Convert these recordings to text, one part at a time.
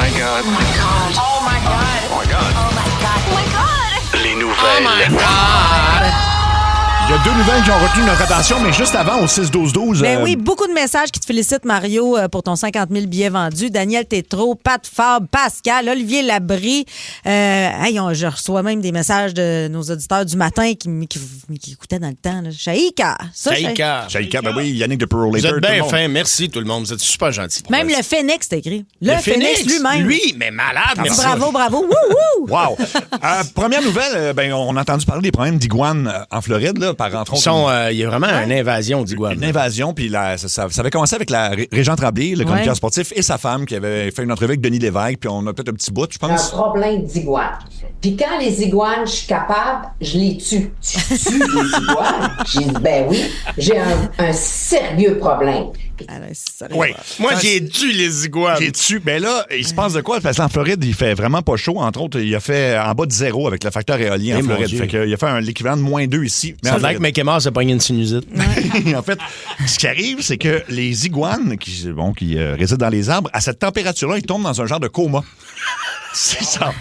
my God. Oh my God. Oh my God. Oh my God. Oh my God. Les nouvelles. Il y a deux nouvelles qui ont retenu notre attention, mais juste avant, au 6-12-12... Ben oui, beaucoup de messages qui te félicitent, Mario, pour ton 50 000 billets vendus. Daniel Tétrault, Pat Fabre, Pascal, Olivier Labrie. Je reçois même des messages de nos auditeurs du matin qui écoutaient dans le temps. Là. Shaïka. Shaïka, ben oui, Yannick de Pro Vous Later. êtes tout le bien monde. fin. Merci tout le monde. Vous êtes super gentils. Même le Phoenix, t'as écrit. Le Phoenix lui-même. Lui, mais malade. Merci. Bravo. Wouhou! Wow! Première nouvelle, on a entendu parler des problèmes d'iguanes en Floride, là, par entre autres. Il y a vraiment une invasion d'iguanes. Une invasion, puis ça avait commencé avec la Régent Tremblay, le chroniqueur sportif, et sa femme qui avait fait une entrevue avec Denis Lévesque, puis on a peut-être un petit bout, je Un pense. problème d'iguane. Puis quand les iguanes, je suis capable, je les tue. Tu tues les iguanes? J'ai dit, ben oui, j'ai un sérieux problème. Oui. Moi, j'ai tué les iguanes. J'ai dessus. Ben là, il se passe de quoi? Parce qu'en Floride, il fait vraiment pas chaud. Entre autres, il a fait en bas de zéro avec le facteur éolien en mon Floride. Dieu. Fait qu'il a fait l'équivalent de -2 ici. Mais Ça en a l'air que Floride. Mickey Mouse a pogné une sinusite. En fait, ce qui arrive, c'est que les iguanes qui résident dans les arbres, à cette température-là, ils tombent dans un genre de coma. C'est ça.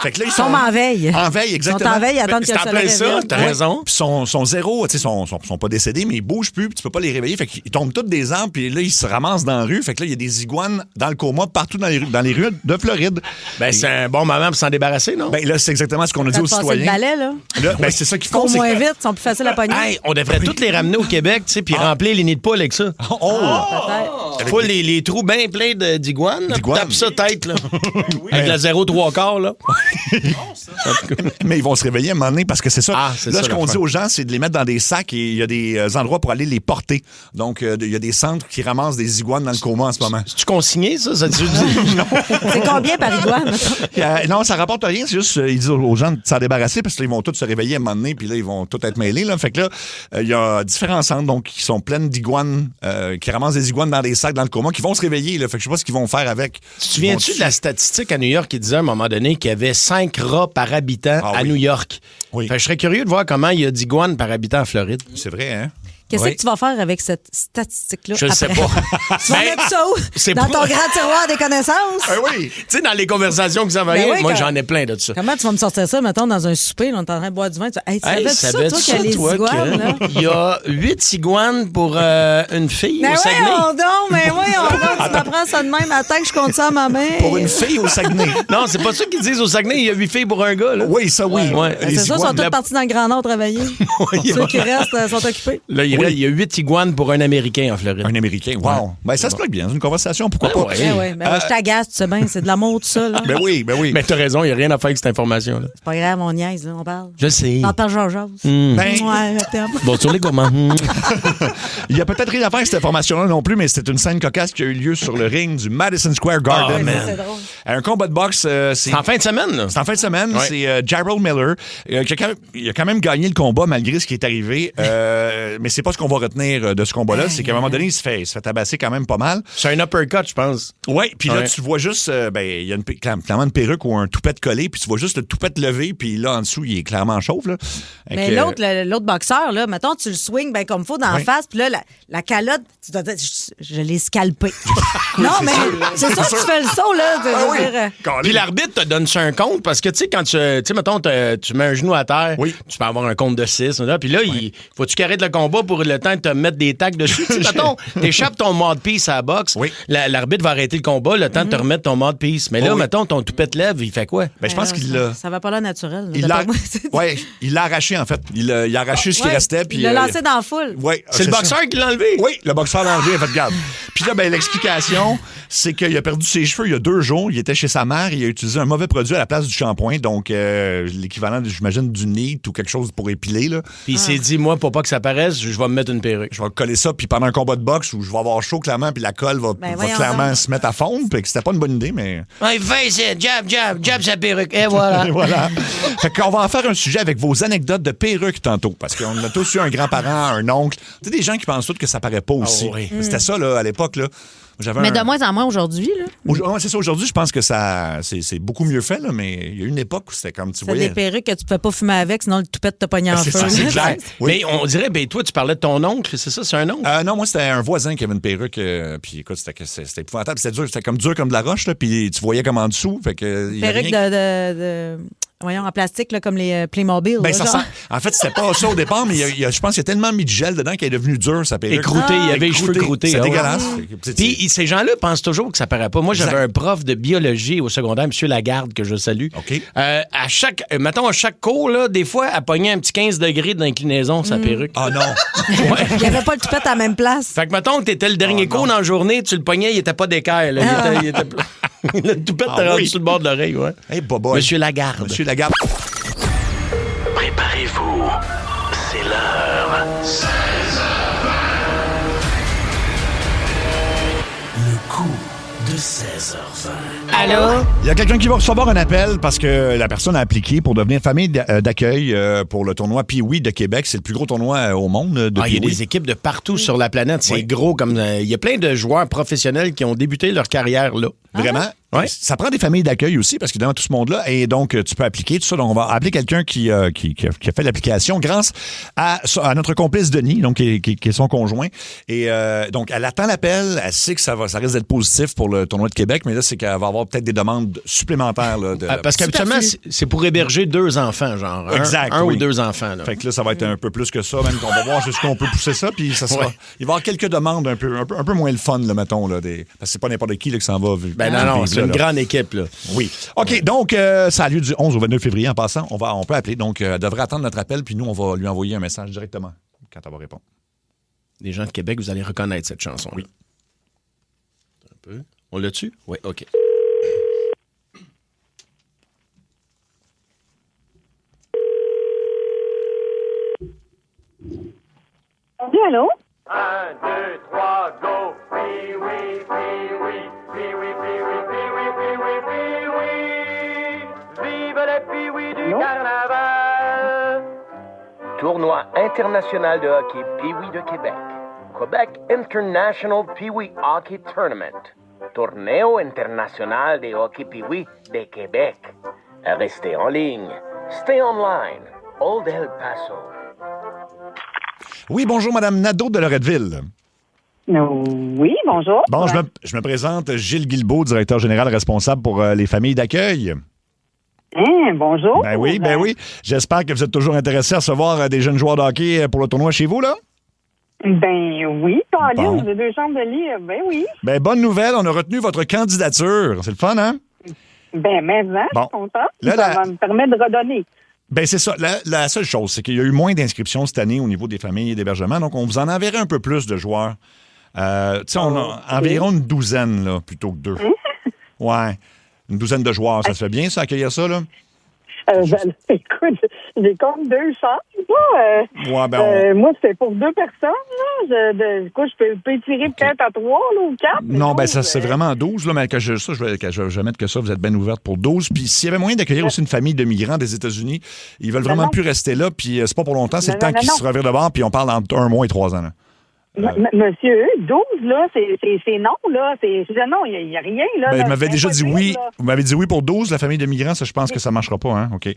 Fait que là, ils sont en veille. En veille, exactement. Ils sont en veille, attendent que C'est le en soleil plein ça, revienne. t'as raison. Puis sont zéro, tu sais, sont pas décédés, mais ils bougent plus, puis tu peux pas les réveiller. Fait qu'ils tombent tous des arbres, puis là, ils se ramassent dans la rue. Fait que là, il y a des iguanes dans le coma partout dans les rues de Floride. Ben, c'est un bon moment pour s'en débarrasser, non? Ben là, c'est exactement ce qu'on a dit Quand aux tu passes le citoyens. balai, là. Là, ben, c'est ça qu'ils Ils font. courent c'est moins que- vite, ils sont plus faciles à pogner. Hey, on devrait toutes les ramener au Québec, tu sais, puis remplir les nids de poule avec ça. Peut-être. Faut les trous bien pleins d'iguanes. là, D'iguanes. Tape ça tête, là. Avec la 0,3/4, là. Mais ils vont se réveiller à un moment donné parce que c'est ça. Ah, c'est là, ça, ce qu'on l'affaire. dit aux gens, c'est de les mettre dans des sacs et il y a des endroits pour aller les porter. Donc, il y a des centres qui ramassent des iguanes dans le coma en ce moment. C'est-tu consigné, ça? C'est combien par iguane? Non, ça rapporte rien. C'est juste, ils disent aux gens de s'en débarrasser parce qu'ils vont tous se réveiller à un moment donné puis là, ils vont tous être mêlés. Là. Fait que là, il y a différents centres donc, qui sont pleines d'iguanes, qui ramassent des iguanes dans des sacs dans le coma, qui vont se réveiller. Là. Fait que je sais pas ce qu'ils vont faire avec. Tu te souviens-tu de la statistique à New York qui disait à un moment donné qu'il y avait 5 rats par habitant à New York? Oui. Fait que je serais curieux de voir comment il y a d'iguanes par habitant en Floride. C'est vrai, hein? Qu'est-ce Oui. que tu vas faire avec cette statistique-là? Je le sais après? pas. Tu vas mettre ça où? c'est Dans pour- ton grand tiroir des connaissances? Oui. Tu sais, dans les conversations que ça va Ben oui, moi, quand- j'en ai plein de ça. Comment tu vas me sortir ça, mettons, dans un souper, là, on est en train de boire du vin? Hey, Hey, savais-tu ça, toi, qu'il y a les toi, iguanes, là? Il y a 8 iguanes pour une fille Mais au Saguenay. voyons donc, mais voyons donc, tu m'apprends ça de même. Attends que je compte ça à ma mère. Pour une fille au Saguenay. Non, c'est pas ça qu'ils disent au Saguenay. Il y a 8 filles pour un gars. Là. Oui, ça, oui. Ouais. Ben, c'est ça, ils sont iguanes, tous partis dans le Grand Nord travailler. Ceux qui restent sont occupés. Là, il y a 8 iguanes pour un Américain en Floride. Un Américain, wow. Ben, ça se plaît bien, une conversation, pourquoi pas? ouais. Ben oui, ben ouais, je t'agace, tu sais bien, c'est de l'amour, tout ça. Là. Ben oui. Mais t'as raison, il n'y a rien à faire avec cette information-là. C'est pas grave, on niaise, là, on parle. Je sais. On parle Georges. Ben, Ouais, attends. Bon, sur les gourmands. il y a peut-être rien à faire avec cette information-là non plus, mais c'était une scène cocasse qui a eu lieu sur le ring du Madison Square Garden. Oh, man. C'est drôle. Un combat de boxe, c'est... C'est en fin de semaine, là. C'est en fin de semaine, Ouais. c'est Jarrell Miller. Il a quand même gagné le combat malgré ce qui est arrivé. Mais c'est pas ce qu'on va retenir de ce combat-là. C'est qu'à un moment donné, il se fait tabasser quand même pas mal. C'est un uppercut, je pense. Oui, puis là, Ouais. tu vois juste, il y a clairement une perruque ou un toupette collé, puis tu vois juste le toupette levé, puis là, en dessous, il est clairement chauve. Là. Mais Fait que, l'autre boxeur, là, mettons, tu le swings ben comme faut dans la Oui. face, puis là, la calotte, tu dois dire, je l'ai scalpé. Non, mais c'est sûr que tu fais le saut, là. Ah oui. Puis l'arbitre te donne ça un compte parce que, tu sais, quand tu sais, mettons, tu mets un genou à terre, Oui. tu peux avoir un compte de 6. Puis là, il faut que tu arrêtes le combat pour le temps de te mettre des tacs dessus. Tu sais, mettons, t'échappes ton mouthpiece à la boxe, Oui. l'arbitre va arrêter le combat le temps de te remettre ton mouthpiece. Mais là, Oh oui. mettons, ton toupette lève, il fait quoi? ben, je pense qu'il l'a... Ça va pas l'air naturel. là, Il l'a d'après moi. ouais, il l'a arraché, en fait. Il a arraché ce qui Ouais. restait. Puis, Il l'a lancé dans la foule. ouais, C'est le ça. boxeur qui l'a enlevé? Oui, le boxeur l'a enlevé, il a fait garde. Puis là, ben, l'explication, c'est qu'il a perdu ses cheveux il y a 2 jours. Il était chez sa mère, il a utilisé un mauvais produit à la place du shampoing, donc l'équivalent, j'imagine, du NEAT ou quelque chose pour épiler. Là. Puis il s'est dit, moi, pour pas que ça paraisse, je vais me mettre une perruque. Je vais coller ça, puis pendant un combat de boxe où je vais avoir chaud, clairement, puis la colle va Ben, voyons clairement donc. se mettre à fondre, puis que c'était pas une bonne idée, mais... Ouais, face it, jab sa perruque, et voilà. Voilà. Fait qu'on va en faire un sujet avec vos anecdotes de perruques tantôt, parce qu'on a tous eu un grand-parent, un oncle. Tu sais, des gens qui pensent tous que ça paraît pas aussi. oui. C'était ça, là, à l'époque, là. Mais de moins en moins aujourd'hui, là. C'est ça, aujourd'hui, je pense que c'est beaucoup mieux fait, là, mais il y a eu une époque où c'était comme tu C'est voyais. des perruques que tu ne peux pas fumer avec, sinon le toupette te pogne en C'est feu. ça, c'est là. clair. Oui. Mais on dirait, toi, tu parlais de ton oncle, c'est ça? C'est un oncle? Non, moi, c'était un voisin qui avait une perruque. Puis écoute, c'était épouvantable. C'était dur. C'était comme dur comme de la roche, là. Puis tu voyais comme en dessous. Fait que, il y a Perruque rien- voyons, en plastique, là, comme les Playmobil. Ben, là, ça genre. sent... En fait, c'était pas ça au départ, mais je pense qu'il y a tellement mis de gel dedans qu'elle est devenue dure, sa perruque. Écrouté, il y avait les cheveux croûtés. C'est ah ouais. dégueulasse. Puis ces gens-là pensent toujours que ça paraît pas. Moi, j'avais Exact. un prof de biologie au secondaire, M. Lagarde, que je salue. OK. À chaque cours, là, des fois, elle pognait un petit 15 degrés d'inclinaison, sa perruque. Ah non. Il n'y avait pas le toupette à la même place. Fait que, mettons que t'étais le dernier cours dans la journée, tu le pognais, il était pas d'équerre. Là. Il était le toupette t'es rendu sur le bord de l'oreille. Ouais. Hey, boboy. Monsieur Lagarde. Monsieur Lagarde. Préparez-vous, c'est l'heure. 16h20. Le coup de 16h20. Allô? Il y a quelqu'un qui va recevoir un appel parce que la personne a appliqué pour devenir famille d'accueil pour le tournoi Pee-Wee de Québec. C'est le plus gros tournoi au monde de Il y a Pee-Wee. des équipes de partout sur la planète. C'est Oui. gros comme. Il y a plein de joueurs professionnels qui ont débuté leur carrière là. Vraiment? Ouais. Ça prend des familles d'accueil aussi, parce que dans tout ce monde-là, et donc tu peux appliquer tout ça. Donc, on va appeler quelqu'un qui a fait l'application grâce à notre complice Denis, donc qui est son conjoint. Et donc, elle attend l'appel, elle sait que ça risque d'être positif pour le tournoi de Québec, mais là, c'est qu'elle va avoir peut-être des demandes supplémentaires. Là, Parce qu'habituellement, c'est pour héberger 2 enfants, genre. Exact, Un oui. ou 2 enfants. Là. Fait que là, ça va être un peu plus que ça, même qu'on va voir jusqu'où on peut pousser ça, puis ça sera. Ouais. Il va y avoir quelques demandes un peu moins le fun, là, mettons, là, parce que c'est pas n'importe qui là, qui s'en va. Ben non, c'est une grande équipe, là. Oui. OK, donc, ça a lieu du 11 au 29 février. En passant, on peut appeler. Donc, elle devrait attendre notre appel, puis nous, on va lui envoyer un message directement quand elle va répondre. Les gens de Québec, vous allez reconnaître cette chanson. Oui. Un peu. On l'a tu? Oui, OK. Oui, allô? 1, 2, 3, go! Pee-wee, pee-wee, pee-wee, pee-wee, pee-wee, pee-wee, pee-wee! Vive le pee-wee du carnaval! Tournoi international de hockey Pee-wee de Québec. Quebec International Pee-wee Hockey Tournament. Torneo international de hockey Pee-wee de Québec. Restez en ligne. Stay online. Old El Paso. Oui, bonjour, Madame Nadeau de Loretteville. Oui, bonjour. Bon, je me présente, Gilles Guilbeault, directeur général responsable pour les familles d'accueil. Bonjour. Ben oui. J'espère que vous êtes toujours intéressé à recevoir des jeunes joueurs de hockey pour le tournoi chez vous, là? Ben oui, Caroline, Bon. j'ai 2 chambres de lit. Ben oui. Ben, bonne nouvelle, on a retenu votre candidature. C'est le fun, hein? Ben, maintenant, je Bon. suis contente. Là, Ça va me permettre de redonner. Ben c'est ça. La seule chose, c'est qu'il y a eu moins d'inscriptions cette année au niveau des familles et d'hébergement, donc on vous en enverrait un peu plus de joueurs. Tu sais, on a environ une douzaine, là, plutôt que 2. Ouais. Une douzaine de joueurs. Ça se fait bien, ça, accueillir ça, là? Écoute, j'ai comme 2 chambres. Ouais, ben Moi, c'était pour 2 personnes. Là. Écoute, je peux étirer peut-être à 3 là, ou 4. non, ben ça, c'est vraiment 12, là, mais je vais mettre que ça, vous êtes bien ouverte pour 12. Puis s'il y avait moyen d'accueillir aussi une famille de migrants des États-Unis, ils veulent vraiment non. plus rester là, puis c'est pas pour longtemps, c'est le temps Non, qu'ils se revirent de bord, puis on parle entre 1 mois et 3 ans, là. Monsieur, 12, là, c'est non, là. Non, il n'y a rien, là. Ben, là, vous m'avez c'est déjà dit impossible, oui. là. Vous m'avez dit oui pour 12, la famille de migrants, ça, je pense que ça marchera pas, hein? OK.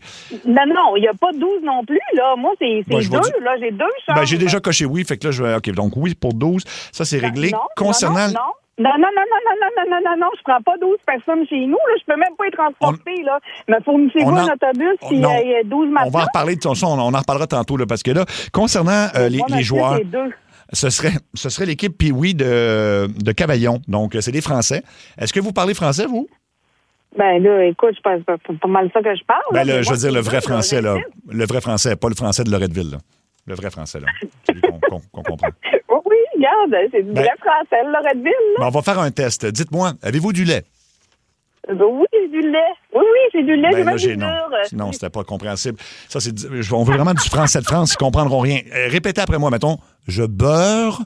Non, il n'y a pas 12 non plus, là. Moi, c'est Ben, je vais 2, dire- là. J'ai 2 chambres. Ben, j'ai déjà coché oui, fait que là, je vais. OK, donc oui pour 12, ça, c'est réglé. Non, Concernant. non, je prends pas 12 personnes chez nous, là. Je peux même pas être transportée, là. Mais fournissez-vous on en- un autobus, puis non. 12 On va en matins. reparler de ça, on en reparlera tantôt, là, parce que là, concernant les joueurs, C'est 2. ce serait l'équipe Pee-Wee de Cavaillon. Donc, c'est des Français. Est-ce que vous parlez français, vous? Ben là, écoute, je pense c'est pas mal ça que je parle. Ben, là, là, mais je moi, veux dire le c'est vrai deux, français, là. j'insiste. Le vrai français, pas le français de Loretteville, là. Le vrai français, là. Celui qu'on comprend. Oui, regarde, c'est du Ben- vrai français, Loretteville, là. Ben, on va faire un test. Dites-moi, avez-vous du lait? Oui, j'ai du lait. Oui, j'ai du lait, Ben, j'ai là, même du non. beurre. Non, c'était pas compréhensible. Ça, on veut vraiment du français de France, ils comprendront rien. Répétez après moi, mettons. Je beurre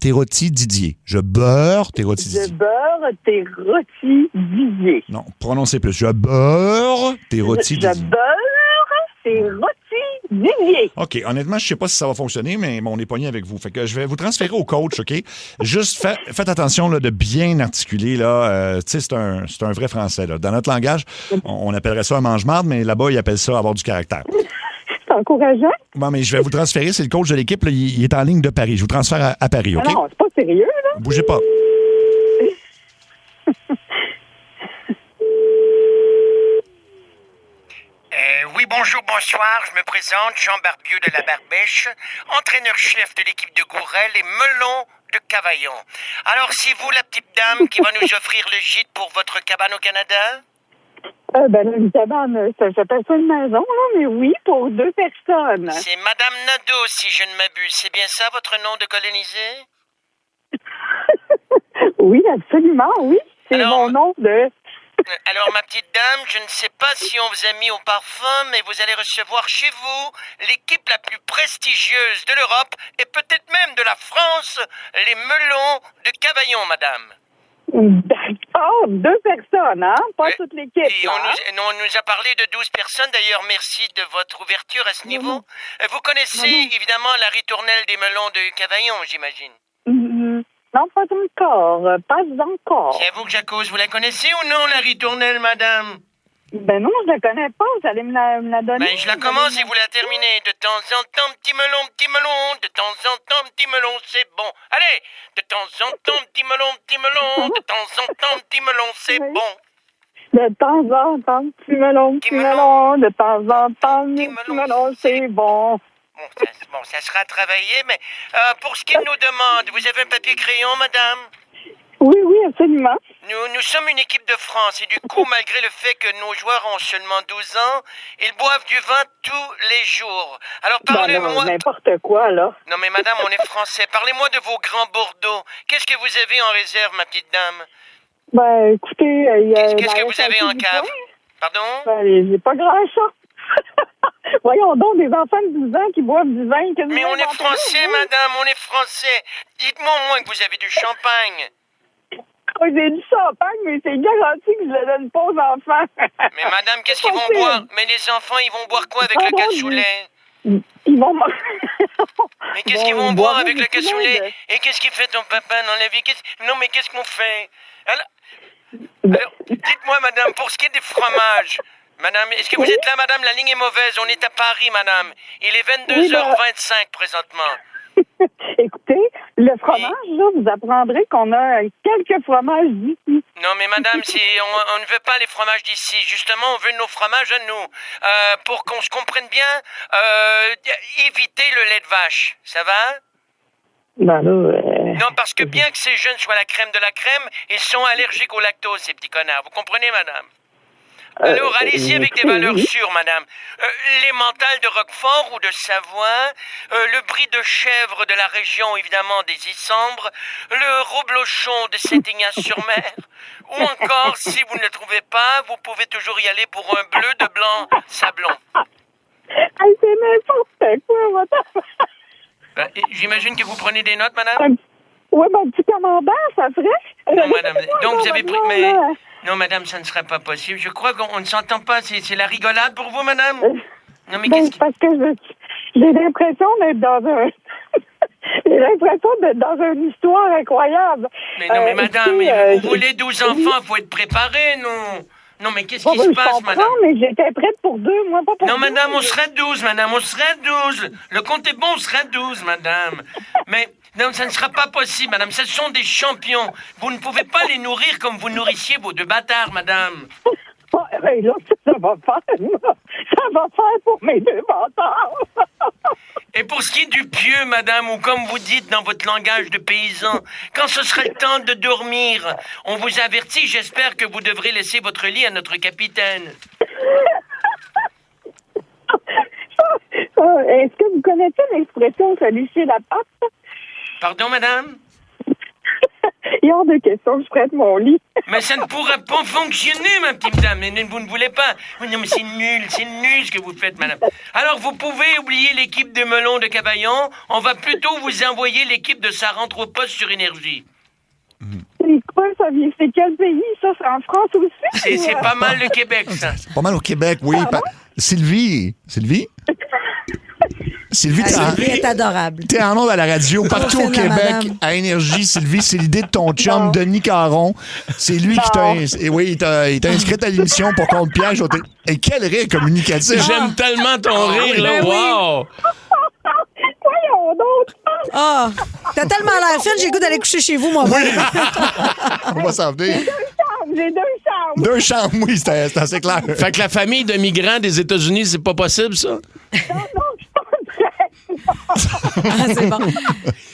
tes rôtis Didier. Je beurre tes rôtis Je Didier. beurre tes rôtis Didier. Non, prononcez plus. Je beurre tes rôtis Je Didier. beurre tes rôtis Didier. OK. Honnêtement, je sais pas si ça va fonctionner, mais on est pogné avec vous. Fait que je vais vous transférer au coach, OK? Juste faites attention là, de bien articuler. Là. Tu sais, c'est un vrai français. Là. Dans notre langage, on appellerait ça un mange-marde, mais là-bas, ils appellent ça avoir du caractère. C'est encourageant. Bon, mais je vais vous transférer. C'est le coach de l'équipe. Là, il est en ligne de Paris. Je vous transfère à Paris, OK? Non, c'est pas sérieux, là. Bougez pas. Oui, bonjour, bonsoir. Je me présente, Jean Barbieux de la Barbèche, entraîneur-chef de l'équipe de Gourel et Melon de Cavaillon. Alors, c'est vous la petite dame qui va nous offrir le gîte pour votre cabane au Canada? Une cabane, j'appelle ça une maison, là, mais oui, pour 2 personnes. C'est Madame Nadeau, si je ne m'abuse. C'est bien ça, votre nom de colonisé? Oui, absolument, oui. C'est Alors, mon nom de... Alors, ma petite dame, je ne sais pas si on vous a mis au parfum, mais vous allez recevoir chez vous l'équipe la plus prestigieuse de l'Europe et peut-être même de la France, les Melons de Cavaillon, madame. D'accord, 2 personnes, hein? Pas toute l'équipe. Et on nous a parlé de 12 personnes, d'ailleurs, merci de votre ouverture à ce niveau. Vous connaissez évidemment la ritournelle des Melons de Cavaillon, j'imagine? Non, pas encore, pas encore. C'est à vous que j'accuse. Vous la connaissez ou non, la ritournelle, madame? Ben non, je la connais pas. Vous allez me la donner? Ben, je la commence et vous la terminez. De temps en temps, petit melon, de temps en temps, petit melon, c'est bon. Allez! De temps en temps, petit melon, de temps en temps, petit melon, c'est bon. De temps en temps, petit melon, de temps en temps, petit melon, c'est bon. Bon, ça sera travaillé, mais pour ce qui nous demande, vous avez un papier crayon, madame? Oui, absolument. Nous sommes une équipe de France et du coup, malgré le fait que nos joueurs ont seulement 12 ans, ils boivent du vin tous les jours. Alors parlez-moi... n'importe quoi, là. Non mais madame, on est français. Parlez-moi de vos grands Bordeaux. Qu'est-ce que vous avez en réserve, ma petite dame? Ben, écoutez... Qu'est-ce que vous avez en cave? Pardon? Ben, j'ai pas grand-chose. Voyons donc, des enfants de 12 ans qui boivent du vin. Mais on est français, madame, on est français. Dites-moi au moins que vous avez du champagne. J'ai du champagne, mais c'est garanti que je le donne pas aux enfants. Mais madame, qu'est-ce qu'ils vont boire? Mais les enfants, ils vont boire quoi avec le cassoulet? Ils vont... Mais qu'est-ce qu'ils vont boire avec le cassoulet? Et qu'est-ce qu'il fait ton papa dans la vie? Non, mais qu'est-ce qu'on fait? Alors, dites-moi, madame, pour ce qui est des fromages... Madame, est-ce que vous êtes là, madame? La ligne est mauvaise. On est à Paris, madame. Il est 22h25 présentement. Écoutez, le fromage, là, vous apprendrez qu'on a quelques fromages d'ici. Non, mais madame, on ne veut pas les fromages d'ici. Justement, on veut nos fromages à nous. Pour qu'on se comprenne bien, évitez le lait de vache. Ça va? Ben là, Non, parce que bien que ces jeunes soient la crème de la crème, ils sont allergiques au lactose, ces petits connards. Vous comprenez, madame? Alors, allez-y avec des valeurs sûres, madame. L'emmental de Roquefort ou de Savoie, le brie de chèvre de la région, évidemment, des Issambres, le reblochon de Saint-Ignace-sur-Mer, ou encore, si vous ne le trouvez pas, vous pouvez toujours y aller pour un bleu de blanc sablon. C'est n'importe quoi, madame. J'imagine que vous prenez des notes, madame? Oui, mon petit commandant, ça ferait. Non, madame. Donc, vous avez pris... Mais... Non, madame, ça ne serait pas possible. Je crois qu'on ne s'entend pas. C'est la rigolade pour vous, madame? Non, mais qu'est-ce parce que j'ai l'impression d'être dans un... j'ai l'impression d'être dans une histoire incroyable. Mais non, mais madame, vous voulez 12 enfants, il faut être préparé, non? Non, mais qu'est-ce qui se passe, madame? Mais j'étais prête pour 2, moi, pas pour 2. Non, madame, on serait 12, madame, on serait 12. Le compte est bon, on serait 12, madame. Mais... Non, ça ne sera pas possible, madame. Ce sont des champions. Vous ne pouvez pas les nourrir comme vous nourrissiez vos 2 bâtards, madame. Oh, ben là, ça va faire. Ça va faire pour mes 2 bâtards. Et pour ce qui est du pieu, madame, ou comme vous dites dans votre langage de paysan, quand ce sera le temps de dormir, on vous avertit, j'espère que vous devrez laisser votre lit à notre capitaine. Est-ce que vous connaissez l'expression « se lécher la patte » ? Pardon, madame? Il y a hors de question que je prête mon lit. Mais ça ne pourra pas fonctionner, ma petite dame. Mais vous ne voulez pas. Non, mais c'est nul ce que vous faites, madame. Alors, vous pouvez oublier l'équipe de Melon de Cavaillon. On va plutôt vous envoyer l'équipe de Ça rentre au poste sur Énergie. C'est quoi, ça? C'est quel pays, ça? C'est en France aussi? C'est pas mal le Québec, ça. C'est pas mal au Québec, oui. Sylvie? Sylvie, Sylvie est adorable. T'es en ondes à la radio, partout au Fine, la Québec, madame. à Énergie. Sylvie, c'est l'idée de ton chum, Denis Caron. C'est lui qui t'a... il t'a inscrite à l'émission pour qu'on te piège. Et quel rire communicatif. J'aime tellement ton rire, là. ben oui. Wow! Voyons donc. Ah, t'as tellement l'air fine, j'ai le goût d'aller coucher chez vous, moi-même. On va s'en venir. J'ai 2 chambres. 2 chambres, oui, c'est assez clair. Fait que la famille de migrants des États-Unis, c'est pas possible, ça? Non, je suis pas prête. Ah, c'est bon.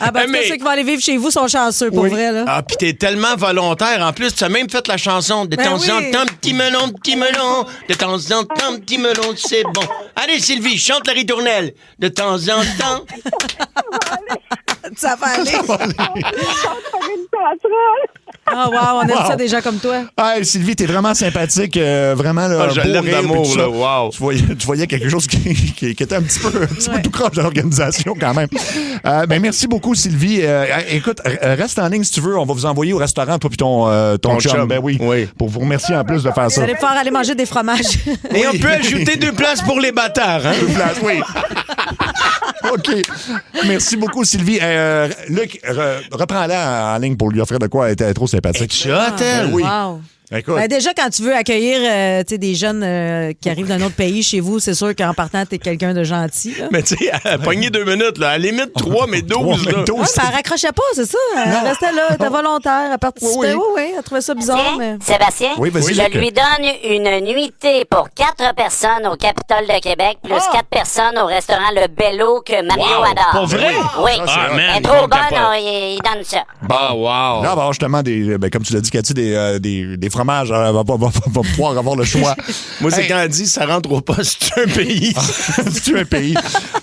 Ah, ben, Mais- ceux qui vont aller vivre chez vous sont chanceux, pour vrai, là. Ah, pis t'es tellement volontaire. En plus, tu as même fait la chanson. De temps en oui. temps, petit melon, petit melon. De temps en temps, petit melon, c'est bon. Allez, Sylvie, chante la ritournelle. De temps en temps. Ça va aller. Je suis en train de faire une passerelle. Ah, wow, on aime Wow. ça des gens comme toi. Ah, Sylvie, t'es vraiment sympathique. Vraiment, là, Ah, je beau l'aime rire, d'amour, puis tout là. ça. Wow. Tu voyais quelque chose qui était un petit peu tout croche de l'organisation, quand même. Ben, merci beaucoup, Sylvie. Écoute, reste en ligne si tu veux. On va vous envoyer au restaurant, toi puis ton chum. Ben oui. Pour vous remercier en plus de faire Vous ça. allez pouvoir aller manger des fromages. Et on peut ajouter 2 places pour les bâtards, hein? Deux places, oui. OK. Merci beaucoup, Sylvie. Luc, reprends-la en ligne pour lui offrir de quoi. Elle était trop sympathique. Châtel. Oui. Wow. Écoute. Ben, déjà, quand tu veux accueillir tu sais, des jeunes qui arrivent d'un autre pays chez vous, c'est sûr qu'en partant, t'es quelqu'un de gentil. Là. Mais tu sais, pogner 2 minutes, là. À la limite, 3, mais 12, là. Ouais, mais elle raccrochait pas, c'est ça. Elle restait là, elle était volontaire, elle participait. Oui, elle trouvait ça bizarre, mais... Sébastien, Oui, vas-y, Luc. je lui donne une nuitée pour 4 personnes au Capitole de Québec, plus 4 personnes au restaurant Le Bello que Mario adore. Pour vrai? Oui. Ah, man, Elle est ils trop vont bonne, capoter. il donne ça. Ah, wow. Là, on va avoir justement comme tu l'as dit, Cathy, des fromages. Elle va pouvoir avoir le choix. Moi, c'est Hey. quand elle dit ça rentre au poste, c'est un pays. C'est un pays.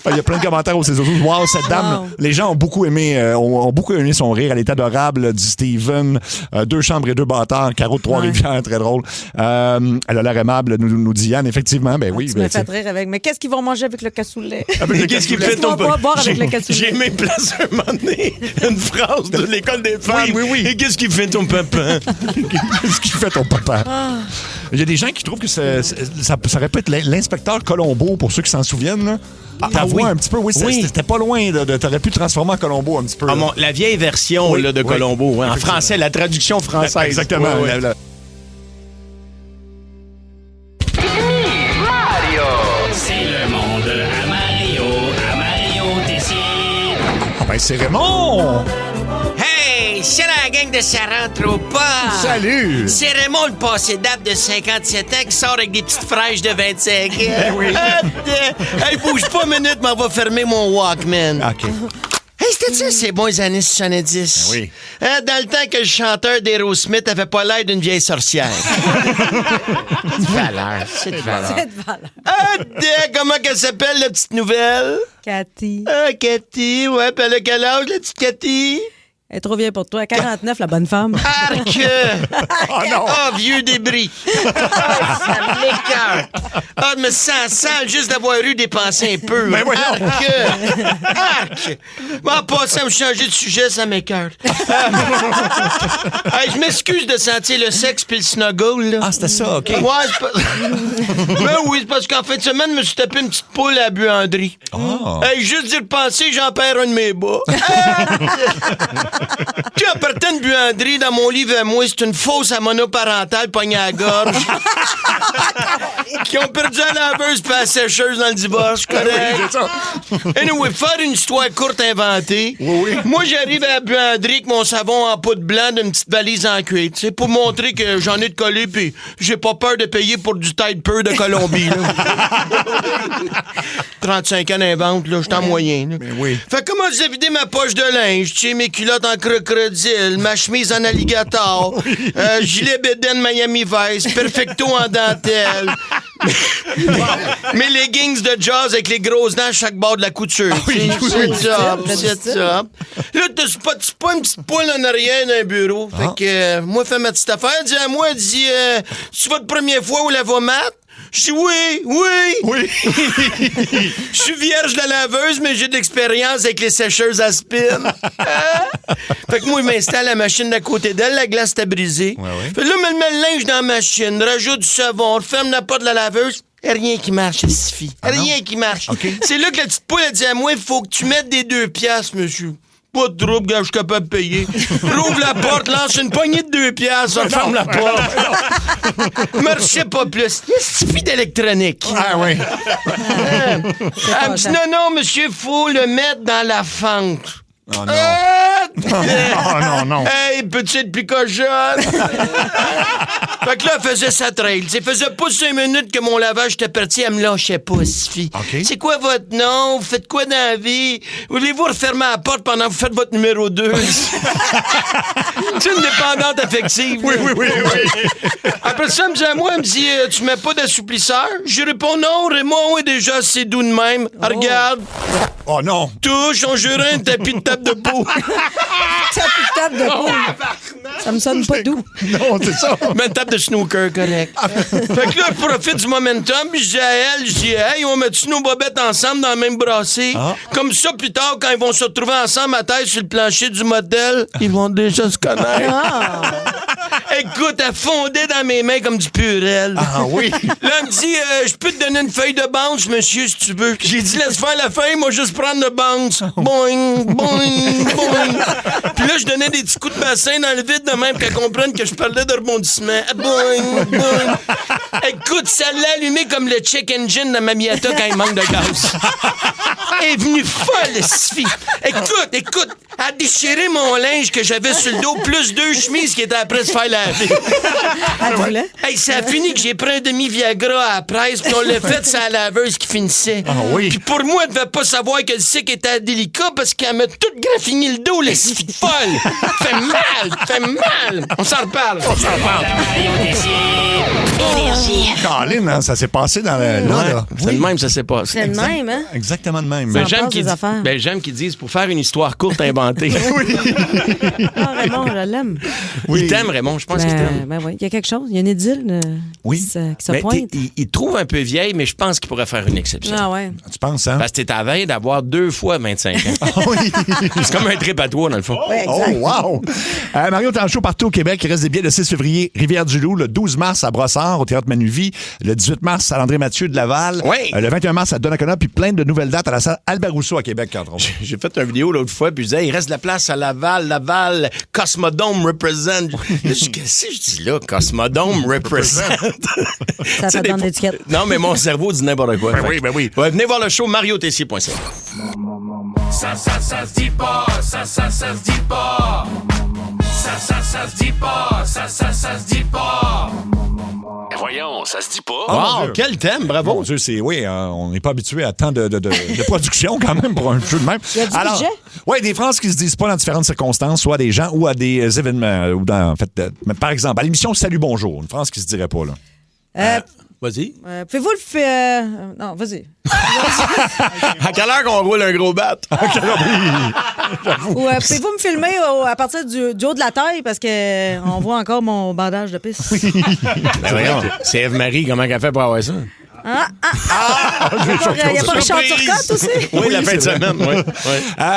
Il y a plein de commentaires aux réseaux. Wow, cette dame, Wow. les gens ont beaucoup aimé son rire. Elle est adorable, dit Steven. 2 chambres et 2 bâtards. Carreau de Trois-Rivières, très drôle. Elle a l'air aimable, nous dit Yann. Effectivement, ben oui. Tu ben, me fais rire avec. Mais qu'est-ce qu'ils vont manger avec le cassoulet? Qu'est-ce qui fait Qu'est-ce ton qu'on va boire avec le cassoulet? J'ai même placé un moment donné une phrase de l'école des femmes. Oui. Et qu'est-ce qui fait ton papa? Qu'est-ce qu'il fait ton papa? Il y a des gens qui trouvent que ça répète l'inspecteur Colombo, pour ceux qui s'en souviennent. Là. Ta voix oui. un petit peu, oui, Oui. c'était pas loin. T'aurais pu te transformer en Colombo un petit peu. Ah, là. la vieille version Oui, là, de oui. Colombo, hein, en Effectivement. français, la traduction française. Exactement. Ouais, ouais. C'est le monde à Mario Tessier. Ah ben, c'est Raymond! Hey, c'est la gang de Ça rentre ou pas? Salut! C'est Raymond, le passé date de 57 ans, qui sort avec des petites fraîches de 25 ans. oui. Hey, bouge pas une minute, mais on va fermer mon Walkman. OK. Hey, c'était ça, ces bons années 70? Oui. Hein, dans le temps que le chanteur d'Aerosmith avait pas l'air d'une vieille sorcière. C'est de valeur, c'est de valeur. C'est de valeur. Ah, comment qu'elle s'appelle, la petite nouvelle? Cathy. Ah, Cathy, ouais, puis elle a quel âge, la petite Cathy? Elle est trop vieille pour toi. 49, la bonne femme. Arc! Oh non! Ah, vieux débris! Ah, ça m'écoeure! Ah, je me sens sale juste d'avoir eu dépensé un peu. Ben voyons. Arc! Bon, en passant, me changer de sujet, ça m'écoeure. Hey, je m'excuse de sentir le sexe puis le snuggle, là. Ah, c'était ça, OK. Ouais, c'est pas... Ben oui, c'est parce qu'en fin de semaine, je me suis tapé une petite poule à la buanderie. Oh. Hey, juste d'y repenser, j'en perds un de mes bas. Tu as partant de buanderie dans mon livre à moi, c'est une fausse à monoparentale pognée à la gorge. Qui ont perdu la laveuse puis la sécheuse dans le divorce, correct? C'est ça. Anyway, faire une histoire courte inventée. Oui. Moi, j'arrive à la buanderie avec mon savon en poudre blanc d'une petite valise en cuir, tu sais, pour montrer que j'en ai de collé puis j'ai pas peur de payer pour du Tide Pur de Colombie, là. 35 ans d'invente, là, j'étais en moyen, là. Ben oui. Fait comment j'ai vidé ma poche de linge, tu sais, mes culottes en crocodile, ma chemise en alligator, gilet bédaine Miami Vice, perfecto en dentelle, mes leggings de jazz avec les grosses dents à chaque bord de la couture. C'est ça, c'est ça. Là, c'est pas une petite poule en arrière d'un bureau. Fait que, moi, fais ma petite affaire, dis à moi, dis, c'est votre première fois au lavomat? Je dis oui. Je suis vierge de la laveuse, mais j'ai de l'expérience avec les sécheuses à spin. Fait que moi, il m'installe la machine d'à côté d'elle, la glace était brisée. Fait que là, je mets le linge dans la machine, rajoute du savon, referme la porte de la laveuse. Rien qui marche, ça suffit. Rien qui marche. C'est là que la petite poule a dit à moi, il faut que tu mettes des 2 piastres, monsieur. Pas de trouble, gars, je suis capable de payer. Rouvre la porte, lance une poignée de 2 piastres, ferme la porte. Marchait pas plus. Il suffit d'électronique. Ah oui. Elle me dit, non, monsieur, faut le mettre dans la fente. Oh non. Non. Hey, peux-tu être plus cochonne? Fait que là, elle faisait sa trail. Ça faisait pas 5 minutes que mon lavage était parti, elle me lâchait pas, Sophie. C'est quoi votre nom? Vous faites quoi dans la vie? Voulez-vous refermer la porte pendant que vous faites votre numéro 2? C'est une dépendante affective. Oui. Après ça, elle me dit à moi, elle me dit, tu mets pas d'assouplisseur? Je réponds non, Raymond est déjà assez doux de même. Regarde. Oh non. Touche, on jurait un tapis de table de peau. Tapis de table de peau. Ça me sonne pas doux. Non, c'est ça. Mais une table de snooker, correct. Fait que là, je profite du momentum, puis je dis à elle, hey, on met-tu nos bobettes ensemble dans la même brassée? Comme ça, plus tard, quand ils vont se retrouver ensemble à terre sur le plancher du motel, ils vont déjà se connaître. Écoute, elle fondait dans mes mains comme du purel. Ah oui? Là, elle me dit, je peux te donner une feuille de bounce, monsieur, si tu veux. J'ai dit, laisse faire la feuille, moi, juste prendre le bounce. Boing, boing, boing. Puis là, je donnais des petits coups de bassin dans le vide de même qu'elle comprenne que je parlais de rebondissement. Boing, boing. Écoute, ça l'a allumé comme le check engine de ma Miata quand il manque de gaz. Elle est venue folle, cette fille. Écoute, elle a déchiré mon linge que j'avais sur le dos, plus 2 chemises qui étaient après se faire laver. Hey, ça a fini que j'ai pris un demi-Viagra à la presse, puis on l'a fait sur la laveuse qui finissait. Puis pour moi, elle devait pas savoir que le cycle était délicat parce qu'elle m'a tout graffiné le dos, la fille folle. Fait mal. On s'en reparle. Énergie. Caroline, hein, ça s'est passé dans le... Là. C'est le même, ça s'est passé. C'est le même, hein? Exactement le même. Ben, j'aime qu'ils disent pour faire une histoire courte inventée. Ah, Raymond, je l'aime. Il t'aime, Raymond, je pense qu'il t'aime. Ben oui, il y a quelque chose. Il y a une idylle qui se pointe. Il trouve un peu vieille, mais je pense qu'il pourrait faire une exception. Ah ouais. Tu penses, hein? Parce que t'es à veille d'avoir 2 fois 25 ans. C'est comme un trip à toi, dans le fond. Ouais, exact. Oh, wow! Mario Tanchot partout au Québec. Il reste des billets le 6 février, Rivière-du-Loup, le 12 mars à Brossard, au Théâtre Manuvie, le 18 mars à André Mathieu de Laval, le 21 mars à Donnacona, puis plein de nouvelles dates à la salle Albert Rousseau à Québec, entre autres. J'ai fait une vidéo l'autre fois, puis je disais, il reste de la place à Laval, Cosmodome represent. Qu'est-ce que je dis là? Cosmodome represent. Ça fait dans l'étiquette. Non, mais mon cerveau dit n'importe quoi. Ben oui. Ouais, venez voir le show mariotessier.ca. Ça se dit pas, ça se dit pas. Ça se dit pas, ça se dit pas. Voyons, ça se dit pas. Wow, quel thème, bravo. Mon Dieu, on n'est pas habitué à tant de production quand même pour un jeu de même. Il y a du budget? Oui, des phrases qui se disent pas dans différentes circonstances, soit à des gens ou à des événements. Ou par exemple, à l'émission Salut Bonjour, une phrase qui se dirait pas, là. Vas-y. Pouvez-vous le faire... Non, vas-y. À quelle heure qu'on roule un gros bat? Ou pouvez-vous me filmer à partir du haut de la taille parce qu'on voit encore mon bandage de piste. Ben voyons, c'est Eve-Marie, comment elle fait pour avoir ça? Il n'y a pas Richard Turcotte aussi? Oui, la fin de semaine, oui.